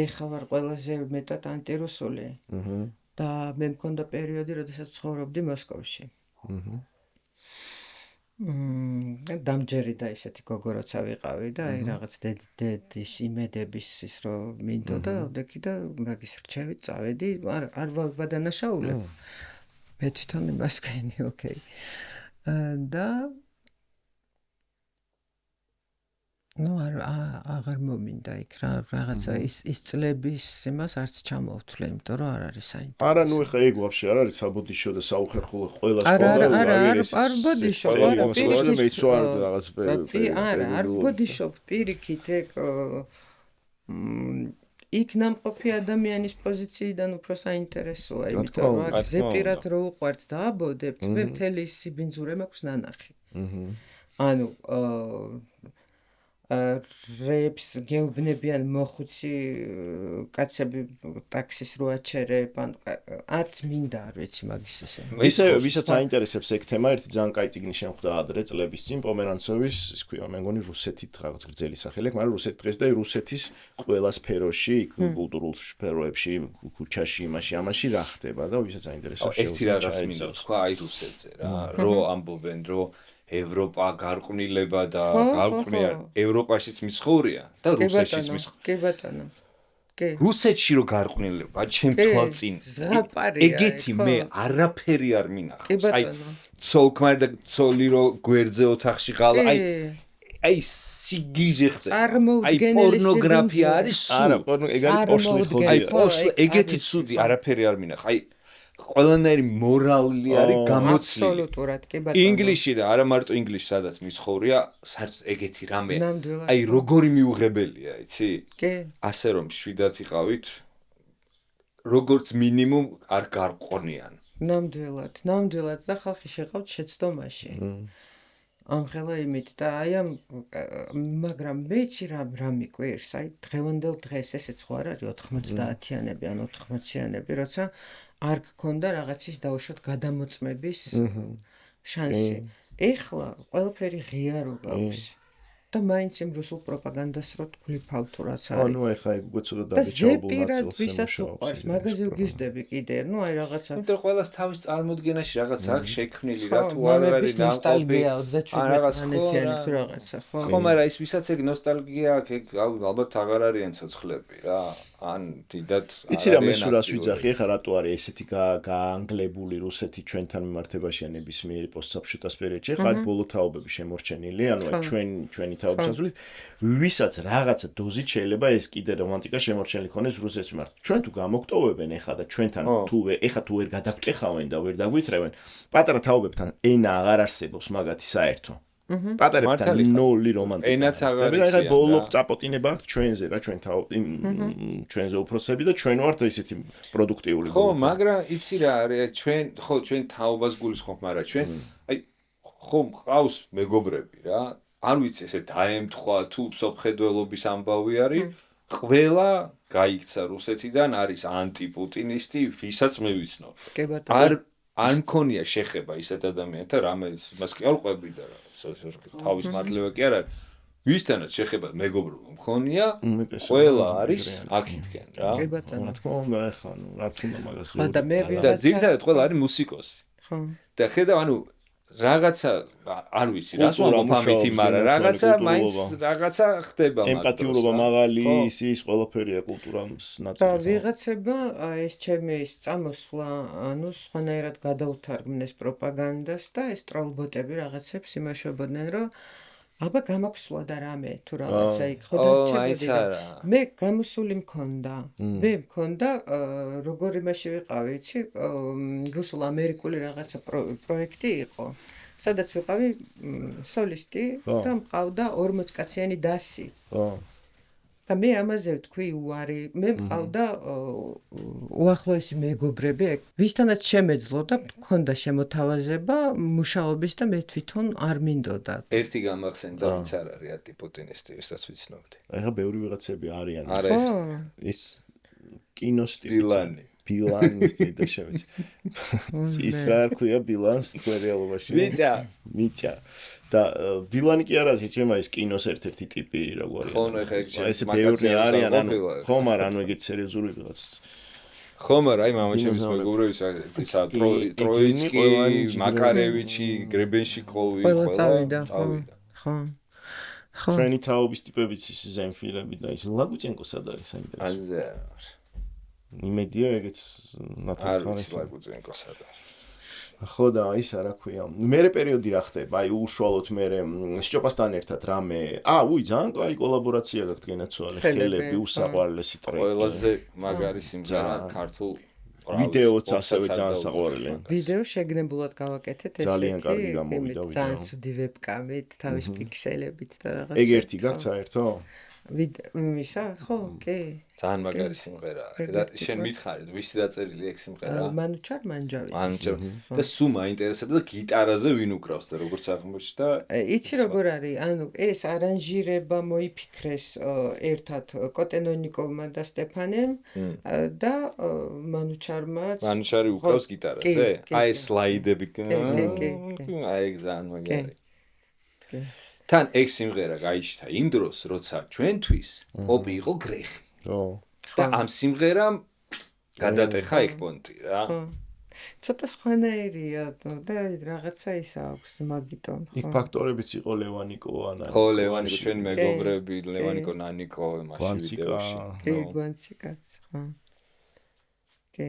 ეხლა ვარ ყველაზე მეტად ანტირუსული. და მე მქონდა პერიოდი, როდესაც ცხოვრობდი მოსკოვში. დამჯერი და ესეთი გოგო როცა ვიყავი და აი რაღაც დედის იმედების ის რომ მინდოდა ოდექი და მაგის რჩევით წავედი, არ ვადანაშაულებ. მე თვითონ იმას ვქენი, ოკეი. და აღარ მომინდა იქ რაღაცა ის წლების იმას არც ჩამოვთვლე, იმიტომ რომ არ არის საინტერესო. არა, ნუ ეხა ეგ ვაფშე არ არის საბოდიშო და საუხერხულო ყველას ყოდა. არ ბოდიშო, არა, პირიქით. არა, არ ბოდიშო, პირიქით ეგ იქ ნამყოფი ადამიანის პოზიციიდან უფრო საინტერესოა, იმიტომ რომ აქ ზეპირად რო უყვართ და აბოდებთ, მე მთელი ის სიბინძურე მაქვს ნანახი. ანუ რეებს გეუბნებიან მოხუცი კაცები ტაქსის რო აჩერებ, ანუ არც მინდა არ ვიცი მაგის ესე. ისე ვისაც აინტერესებს ეგ თემა, ერთი ძალიან კაი წიგნი შემხვდა ადრე წლების წინ პომერანცოვის, ის ქვია, მე მგონი რუსეთით რაღაც გრძელი სახელი აქვს, მაგრამ რუსეთი დღეს და რუსეთის ყველა სფეროში, კულტურულ სფეროებში, ქუჩაში, ამაში რა ხდება და ვისაც აინტერესებს ერთი რაღაც მინდა თქვა აი რუსეთზე რა, რო ამბობენ, რომ ევროპა გარყვნილება და გარყვნია ევროპაშიც მიცხოვრია და რუსეთშიც მიცხოვრია. კი ბატონო. კი. რუსეთში რო გარყვნილება, ჩემ თვალწინ ეგეთი მე არაფერი არ მინახავს. აი ცოლ-ქმარი და ცოლი რო გვერდზე ოთახში ღალა, აი სიგიჟე ხდება. აი პორნოგრაფია არის სულ. არა, ეგ არის პოშლი ხოდი. აი პოშლი ეგეთი ცუდი არაფერი არ მინახავს. აი ყველანაირი მორალი არის გამოცლილი. აბსოლუტურად, კი ბატონო. ინგლისში და არა მარტო ინგლისში, სადაც მიცხოვრია, საერთოდ ეგეთი რამე. აი როგორი მიუღებელია, იცი? კი. ასე რომ შვიდად ვიყავით, როგორც მინიმუმ არ გარყვნიან. ნამდვილად და ხალხი შეყავთ შეცდომაში. ამღელა იმით და აი ამ მაგრამ მეცი რა მიკვირს, აი დღევანდელ დღეს ესეც ხო არ არის 90-იანები ან 80-იანები, როცა არ გქონდა რაღაცის დაუშვათ გადამოწმების შანსი. ეხლა ყველაფერი ღია რო გაქვს და მაინც იმ რუსულ პროპაგანდას რო თვლიფავ თუ რაც არის. ანუ ეხლა ეგ უკვე ცოტა დაბეჭდებული ნაწილს ვისაც უყვარს, მაგაზე ვგიჟდები კიდე, ნუ აი რაღაცა. იმიტომ ყველას თავის წარმოდგენაში რაღაც აქვს შექმნილი, რა თუ არ არის ნოსტალგია 27-იანი თუ რაღაცა, ხო? ხო, მაგრამ ის ვისაც ეგ ნოსტალგია აქვს, ეგ ალბათ აღარ არიან ცოცხლები რა. ან დიდად იცი რა მე სულას ვიძახი, ეხლა რატო არის ესეთი გაანგლებული რუსეთი ჩვენთან მიმართებაში ან ნებისმიერი პოსტსაბჭოთა პერიოდში, ეხლა არის ბოლო თაობები შემორჩენილი, ანუ ჩვენი თაობის ასულით, ვისაც რაღაცა დოზით შეიძლება ეს კიდე რომანტიკა შემორჩენილი ქონდეს რუსეთს მიმართ. ჩვენ თუ გამოგტოვებენ ეხლა და ჩვენთან თუ ვერ გადაბტეხავენ და ვერ დაგვითრევენ, პატარა თაობებთან ენა აღარ არსებობს მაგათი საერთო. პატარებთან ნოლი რომანტიკა. ენაც აღარ იციან. და ბოლო წაპოტინება აქვს ჩვენზე რა, ჩვენზე უფროსები და ჩვენ ვართ ესეთი პროდუქტიული. ხო, მაგრამ იცი რა არის, ჩვენ თაობას გულისხმობ, მაგრამ ჩვენ აი ხო მყავს მეგობრები რა. არ ვიცი ესე დაემთხვა თუ სოფხედველობის ამბავი არის, ყველა გაიქცა რუსეთიდან არის ანტიპუტინისტი, ვისაც მე ვიცნობ. არ მქონია შეხება ისეთ ადამიანთან, რამე მას კი არ ყვები და თავის მართლება კი არ არის. ვისთანაც შეხება მეგობრობა მქონია, ყველა არის აქეთკენ რა. კი ბატონო. რა თქმა უნდა, ეხლა რა თქმა უნდა მაგას ხო და მე და ძირითადად ყველა არის მუსიკოსი. ხო. და ხედავ ანუ რაღაცა არ ვიცი რა ვამბობ ამითი, მაგრამ რაღაცა მაინც რაღაცა ხდება მაგას. ემპათიურობა მაღალი, ის ყველაფერია კულტურას ნაწილი. და ვიღაცება ეს ჩემი წამოსვლა, ანუ სხვანაირად გადაუთარგმნეს პროპაგანდას და ეს ტროლბოტები რაღაცებს იმაშვებოდნენ, რომ აბა გამაგვსვლა და რამე თუ რაღაცა იქ ხო დარჩებოდი და მე გამოსული მქონდა. მე მქონდა როგორ იმაში ვიყავი, იცი, რუსულ-ამერიკული რაღაცა პროექტი იყო. სადაც ვიყავი სოლისტი და მყავდა 40 კაციანი დასი. და მე ამაზე ვთქვი უარი, მე მყავდა უახლოესი მეგობრები, ვისთანაც შემეძლო და მქონდა შემოთავაზება მუშაობის და მე თვითონ არ მინდოდა. ერთი გამახსენდა, ვინც არ არის ანტიპუტინისტი, ვისაც ვიცნობდი. ეხლა ბევრი ვიღაცები არიან. არის ის კინოსტილი ბილანი და შევეცი. ის რა ქვია ბილანს თქვენ რეალობაში? მიწა. და ბილანი კი არა, შეიძლება ის კინოს ერთ-ერთი ტიპი როგორია. ხო, ეხა ესე ბევრი არიან, ანუ ხო, მაგრამ ანუ ეგეთ სერიოზული ვიღაც. ხო, მაგრამ აი მამაჩემის მეგობრები ისა ტროიცკი, მაკარევიჩი, გრებენშიკოვი ყველა წავიდა. ხო. ხო. ჩვენი თაობის ტიპებიც ის ზენფილები და ის ლაგუჩენკო სად არის საინტერესო. იმედია ეგეც ნათქვამი ლაგუჩენკო სად არის. ხო და ისა რა ქვია. მერე პერიოდი რა ხდება? აი უშუალოდ მერე სჭოპასთან ერთად რამე. ძალიან კაი კოლაბორაცია გაქვთ გენაცვალე ხელები, უსაყვარლესი ტრეკი. ყველაზე მაგარი სიმღერა ქართულ ვიდეოც ასევე ძალიან საყვარელია. ვიდეო შეგნებულად გავაკეთეთ ესეთი. ძალიან კარგი გამოვიდა ვიდეო. ძალიან ცუდი ვებკამით, თავის პიქსელებით და რაღაცა. ეგ ერთი გაქვს საერთო? ვისა ხო კი ძალიან მაგარი სიმღერაა და შენ მითხარით ვისი დაწერილი ეგ სიმღერა მანუჩარ მანჯავიძის და სულ მაინტერესებდა გიტარაზე ვინ უკრავს და როგორც აღმოჩნდა იცი როგორ არის ანუ ეს არანჟირება მოიფიქრეს ერთად კოტენონიკოვმა და სტეფანემ და მანუჩარი უკრავს გიტარაზე აი სლაიდები აი ეგ ძალიან მაგარი თან ეგ სიმღერა გაიშთა იმ დროს როცა ჩვენთვის პოპი იყო გრეხი და ამ სიმღერამ გადატეხა ეგ პონტი რა ცოტა სხვანაირია და რაღაცა ის აქვს მაგიტომ იქ ფაქტორებიც იყო ლევანიკო ანა ხო ლევანიკო ჩვენ მეგობრები ლევანიკო ნანიკო მაშინ ვიდეოში კი გვანციკაც ხო კი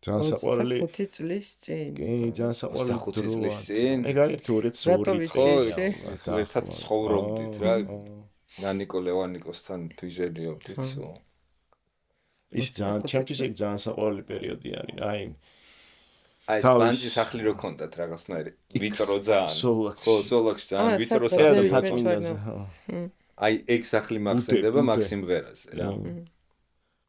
ძალიან საყვარელი 5 წლის წინ კი ძალიან საყვარელი 5 წლის წინ ეგ არის თუ ერთად ცხოვრობდით რა ნანიკო ლევანიკოსთან თვიჟერიობდით ის ძალიან ჩემთვის ეგ ძალიან საყვარელი პერიოდი არის აი სპანჯი სახლი რო კონდათ რაღაცნაირი ვიწრო ძალიან ხო სოლოქში ძალიან ვიწრო სახლი პაწმინდაზე აი ეგ სახლი მახსენდება მაქსიმღერაზე რა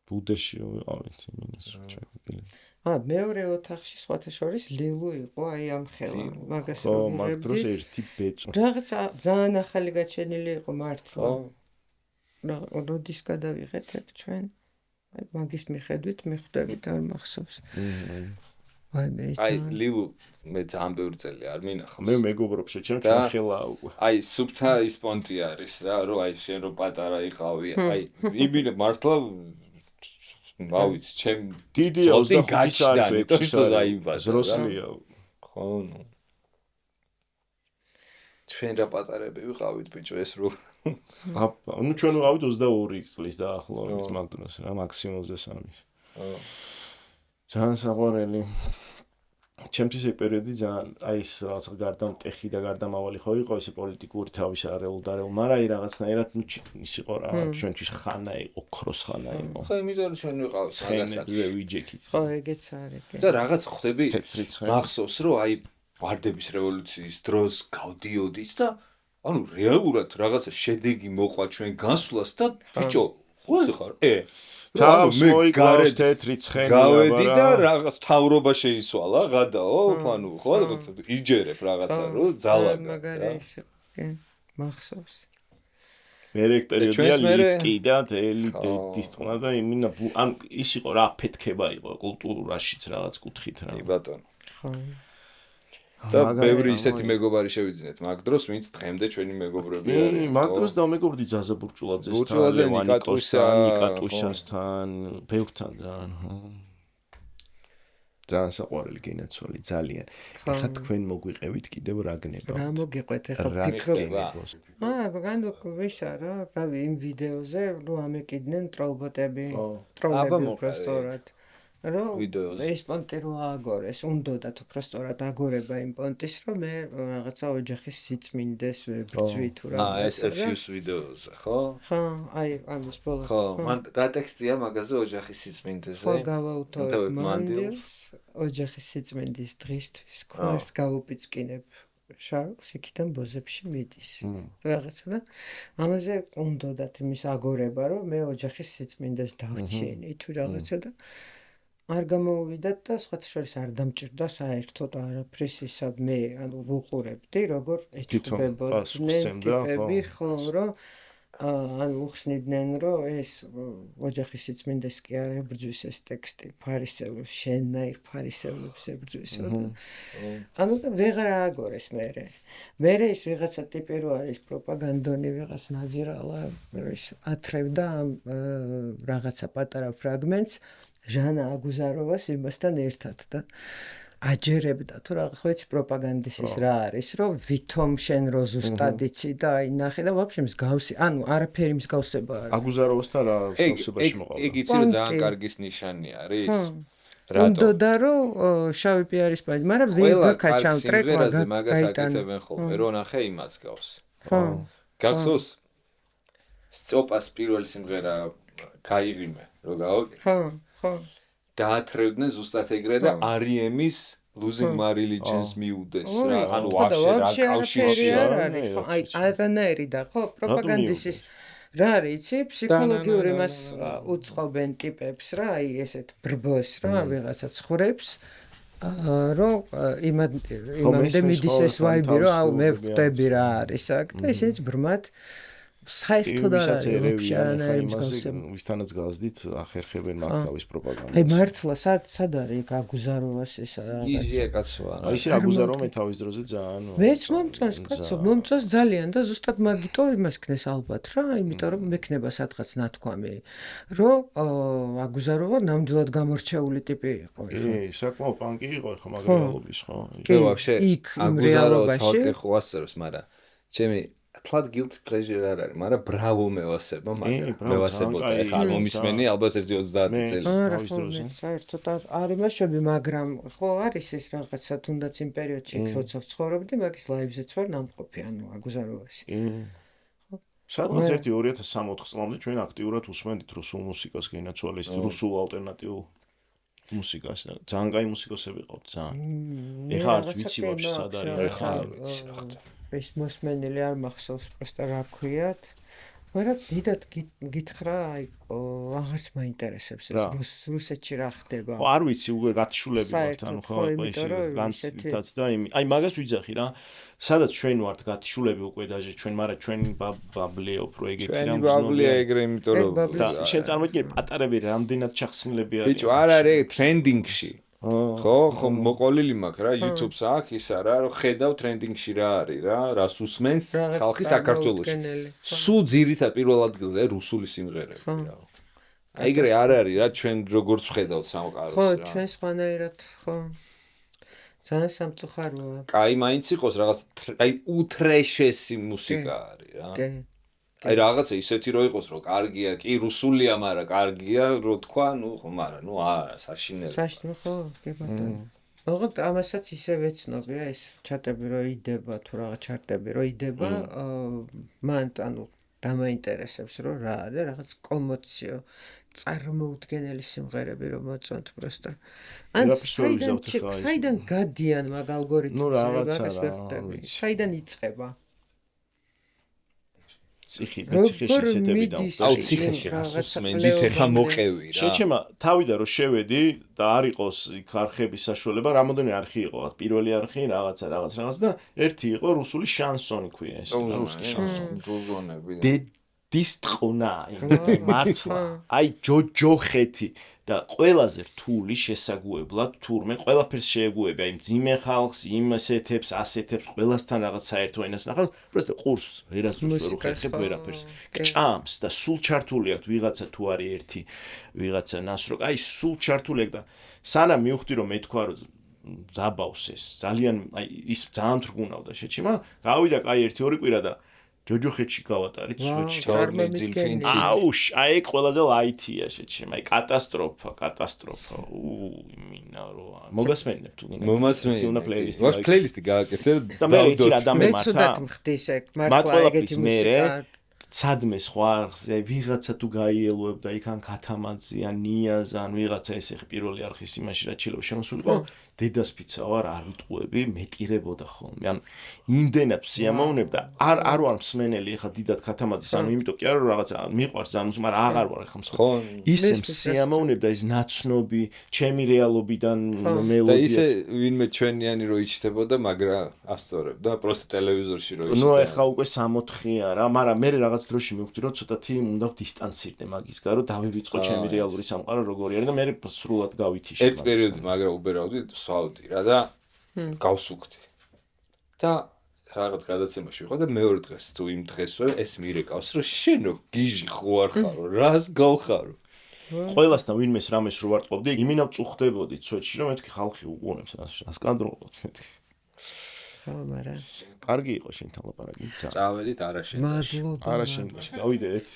ბუდეში ვიყავით მინუს ჩაკეტილი მეორე ოთახში სხვათა შორის ლილუ იყო აი ამ ხელა მაგას მაგ დროს ერთი ბეწო რაღაც ძალიან ახალი გაჩენილი იყო მართლა როდის გადავიღეთ ეგ ჩვენ აი მაგის მიხედვით მიხვდებით არ მახსოვს აი ლილუ მე ძალიან ბევრი წელი არ მინახავს მე მეგობრობ შეჩემ ხელა უკვე აი სუბთა ის პონტი არის რა რომ აი შენ რო პატარა იყავი აი იმინე მართლა მავიც ჩემ დიდია 25 საათი ზროსლია ხო ნუ ჩვენ რა პატარები ვიყავით ბიჭო ეს რო აბა ნუ ჩვენ ვიყავით 22 წლის დაახლოებით მაგ დროს რა მაქსიმუმზე 3 ძალიან საყვარელი ჩემთვის ეს პერიოდი ძალიან აი ეს რაღაც გარდამტეხი და გარდამავალი ხო იყო ეს პოლიტიკური თავის არეულდარეულ მაგრამ აი რაღაცნაირად ნუ ის იყო რა ჩვენთვის ხანა იყო ოქროს ხანა იყო ხო იმიტომ რომ ჩვენ ვიყავით მაგასაკზე ვიჯექით ხო ეგეც არის და რაღაც ხვდები მახსოვს რომ აი ვარდების რევოლუციის დროს გავდიოდით და ანუ რეალურად რაღაცა შედეგი მოყვა ჩვენ გასვლას და ბიჭო ხო ხარ თავს მოიგავს თეთრი ცხენი გავედი და რაღაც თავრობა შეისვალა გადაო ანუ ხო იჯერებ რაღაცა რომ ძალა მაგარი ის კი მახსოვს მე ეგ პერიოდია ლიფტი და ელიტის თქმა და იმინა ან ის იყო რა აფეთქება იყო კულტურაშიც რაღაც კუთხით რა კი ბატონო ხო და ბევრი ისეთი მეგობარი შევიძინეთ მაგ დროს ვინც დღემდე ჩვენი მეგობრები არის მაგ დროს დამეგობრდი ძაზე ბურჭულაძესთან ნიკატუშასთან ბევრთან ძალიან საყვარელი გენაცვალი ძალიან ეხლა თქვენ მოგვიყევით კიდევ რა გნებავთ რა მოგიყვეთ ეხლა ფიქრობ განდო ვისა რა რავი იმ ვიდეოზე რომ ამეკიდნენ ტროლბოტები ტროლები უბრალოდ რომ ეს პონტი რო ააგორეს, უნდათ უბრალოდ აგორება იმ პონტის, რომ მე რაღაცა ოჯახის სიწმინდეს ვებრძვი თუ რა. ეს ფიუს ვიდეოზე, ხო? ხო, აი ამის ბოლოს. ხო, მან რა ტექსტია მაგაზე ოჯახის სიწმინდეზე? ხო, გავაუთავებ მანდილს ოჯახის სიწმინდის დღისთვის, გვარს გავუპიწყინებ. შარლს იქიდან ბოზებში მიდის. რაღაცა და ამაზე უნდათ იმის აგორება, რომ მე ოჯახის სიწმინდეს დავჩიენი თუ რაღაცა და არ გამოუვიდათ და სხვათა შორის არ დამჭირდა საერთოდ არაფრის ისა მე ანუ ვუყურებდი როგორ ეჭვდებოდნენ ტიპები ხო რომ ანუ უხსნიდნენ რომ ეს ოჯახის სიწმინდეს კი არ ებრძვის ეს ტექსტი ფარისევლებს შენნაირ ფარისევლებს ებრძვის ანუ და ვეღარ ააგორეს მე ის ვიღაცა ტიპი რო არის პროპაგანდონი ვიღაც ნაძირალა ის ათრევდა ამ რაღაცა პატარა ფრაგმენტს ჟანა აგუზაროვას იმასთან ერთად და აჯერებდა თუ რა ხო იცი პროპაგანდისის რა არის რომ ვითომ შენ რო ზუსტად იცი და აი ნახე და ვაფშე მსგავსი ანუ არაფერი მსგავსება არ არის აგუზაროვასთან რა მსგავსებაში მოყავდა ეგ იცი რომ ძალიან კარგის ნიშანი არის რატო და რომ შავი პიარის პადი მაგრამ ვეგაკაჩამ ტრეკმა მაგას აკეთებენ ხოლმე რო ნახე იმას გავს ხო გახსოვს სწოპას პირველი სიმღერა გაიღიმე რო გავაკეთე ხო დაათრევდნენ ზუსტად ეგრე და REM-ის Losing My Religion-ს მიუდეს რა ანუ ვაფშე რა კავშირი არ არის ხო აი არანაირი და ხო პროპაგანდისის რა არის იცი ფსიქოლოგიური მას უწყობენ ტიპებს რა აი ესეთ ბრბოს რა ვიღაცა ცხვრებს რომ იმამდე მიდის ეს ვაიბი რომ აუ მე ვხვდები რა არის აქ და ესეც ბრმად საერთოდ არ არის ვისთანაც გაზდით ახერხებენ მათ თავის პროპაგანდას აი მართლა სად არის აგუზაროვას ეს რაღაც იზია კაცო აი ესე აგუზარო მე თავის დროზე ძალიან მეც მომწონს კაცო მომწონს ძალიან და ზუსტად მაგიტო იმას ქნეს ალბათ რა იმიტომ რომ მექნება სადღაც ნათქვამი რომ აგუზაროვა ნამდვილად გამორჩეული ტიპი იყო საკმაოდ პანკი იყო ხო მაგ რეალობის ხო კი ვაფშე აგუზაროვა ცალკე ხო ასწორებს მაგრამ ჩემი თლად guilty pleasure არ არის, მაგრამ ბრავო მევასება, მაგრამ მევასებოდა. ეხლა არ მომისმენი ალბათ 1-30 წელი. თავის დროზე. საერთოდ არ იმაშები, მაგრამ ხო არის ეს რაღაცა თუნდაც იმ პერიოდში როცა ვცხოვრობდი, მაგის ლაივზეც ვარ ნამყოფი, ანუ აგუზაროვაში. სადღაც 2003 წლამდე ჩვენ აქტიურად უსმენდით რუსულ მუსიკას, გენაცვალეს რუსულ ალტერნატიულ მუსიკას და ძალიან კაი მუსიკოსები ყავთ, ძალიან. ეხლა არც ვიცი ვაფშე სად არის, ეხლა არ ვიცი რა ხდება. ეს მოსმენელი არ მახსოვს პროსტა რა ქვიათ მაგრამ დიდად გითხრა აი აღარც მაინტერესებს ეს რუსეთში რა ხდება ხო არ ვიცი უკვე გათიშულები ვართ ანუ ხო ეს განცდითაც და აი მაგას ვიძახი რა სადაც ჩვენ ვართ გათიშულები უკვე დაჟე ჩვენ მაგრამ ჩვენ ბაბლია უფრო ეგეთი რამ ბაბლია ეგრე იმიტომ რომ შენ წარმოიდგინე პატარები რამდენად ჩახსნილები არის ბიჭო არ არის ტრენდინგში ხო მოყოლილი მაქვს რა YouTube-ს აქ ის არა რომ ხედავ ტრენდინგში რა არის რა რას უსმენს ხალხი საქართველოში სულ ძირითად პირველ ადგილზე რუსული სიმღერები რა აი ეგრე არ არის რა ჩვენ როგორც ვხედავთ სამყაროს რა ხო ჩვენ სხვანაირად ხო ძალიან სამწუხაროა კაი მაინც იყოს რაღაც აი უთრეშესი მუსიკა არის რა აი რაღაცა ისეთი რო იყოს რომ კარგია კი რუსულია მაგრამ კარგია რო თქვა ნუ ხო მაგრამ ნუ არა საშინელი ხო კი ბატონო ოღონდ ამასაც ისე ვეცნობია ეს ჩატები რო იდება თუ რაღაც ჩარტები რო იდება მან ანუ დამაინტერესებს რომ რა არის რაღაც კომოციო წარმოუდგენელი სიმღერები რომ მოწონთ პროსტა ან საიდან გადიან მაგ ალგორითმზე მაგას ვერ ხვდები საიდან იწყება ციხე ისეთები და აუ ციხეში ასუსმენდით ეხა მოყევი რა შეჩემა თავიდან რომ შევედი და არ იყოს იქ არხების საშუალება რამოდენიმე არხი იყო პირველი არხი რაღაცა და ერთი იყო რუსული შანსონი ქვია ეს რუსული შანსონი ჯოზონები დისტყნა მართლა აი ჯოჯოხეთი და ყველაზე რთული შესაგუებლად თურმე ყველაფერს შეეგუება იმ ძიმე ხალხს იმ ასეთებს ასეთებს ყველასთან რაღაც საერთო ენას ნახავ პროსტა ყურს ვერასდროს ვერ უხერხებ ვერაფერს გჭამს და სულ ჩართული აქვს ვიღაცა თუ არის ერთი ვიღაცა ნასრო აი სულ ჩართული აქვს და სანამ მივხვდი რომ მე თქვა რომ ზაბავს ეს ძალიან აი ის ძალიან თრგუნავდა შეჩიმა გავიდა კაი 1-2 კვირა და ჯოჯოხეთში გავატარით სვეტში ჩორმეძილფინჩი აუ აი ყველაზე ლაითია შეჩიმა აი კატასტროფა მინა რო მოგასმენებ თუ გინდა მომასმენებ უნდა პლეილისტი ვარ პლეილისტი გააკეთე და მე იცი რა დამე მართა მე ცუდად მხდის ეგ მართლა ეგეთი მუსიკა ცადმე სხვა არხზე ვიღაცა თუ გაიელოებდა იქან ქათამაძე ან ნიაზ ან ვიღაცა ეს ხე პირველი არხის იმაში რა ჩილო შემოსულიყო დედასფიცა ვარ არ ვიტყუები მეტირებოდა ხოლმე ან იმდენად სიამოვნებდა არ ვარ მსმენელი ხა დიდად ქათამაძის ანუ იმიტომ კი არა რომ რაღაცა მიყვარს ძალიან მაგრამ აღარ ვარ ხა მსმენელი ისე სიამოვნებდა ეს ნაცნობი ჩემი რეალობიდან მელოდია და ისე ვინმე ჩვენიანი რო იჩნდებოდა მაგრამ ასწორებდა პროსტა ტელევიზორში რო იჩნდა ნუ ეხა უკვე 64-ია რა მაგრამ მე რაღაც დროში მივხვდი რომ ცოტათი უნდა ვდისტანცირდე მაგისგან რომ დავივიწყო ჩემი რეალური სამყარო როგორი არის და მე სრულად გავითიშე ერთ პერიოდი მაგრამ უბერავდი სვავდი რა და გავსუქდი და რაღაც გადაცემაში ვიყო და მეორე დღეს თუ იმ დღესვე ეს მირეკავს რომ შენო გიჟი ხო არ ხარო რას გავხარო ყველასთან ვინმეს რამეს რო ვარტყობდი იმინავ წუხდებოდი ცოტში რომ მეთქი ხალხი უყურებს რას კანდროლობ მეთქი მარა კარგი იყო შენთან ლაპარაკი ცა წავედით არაშენდაში არაშენდაში გავიდეთ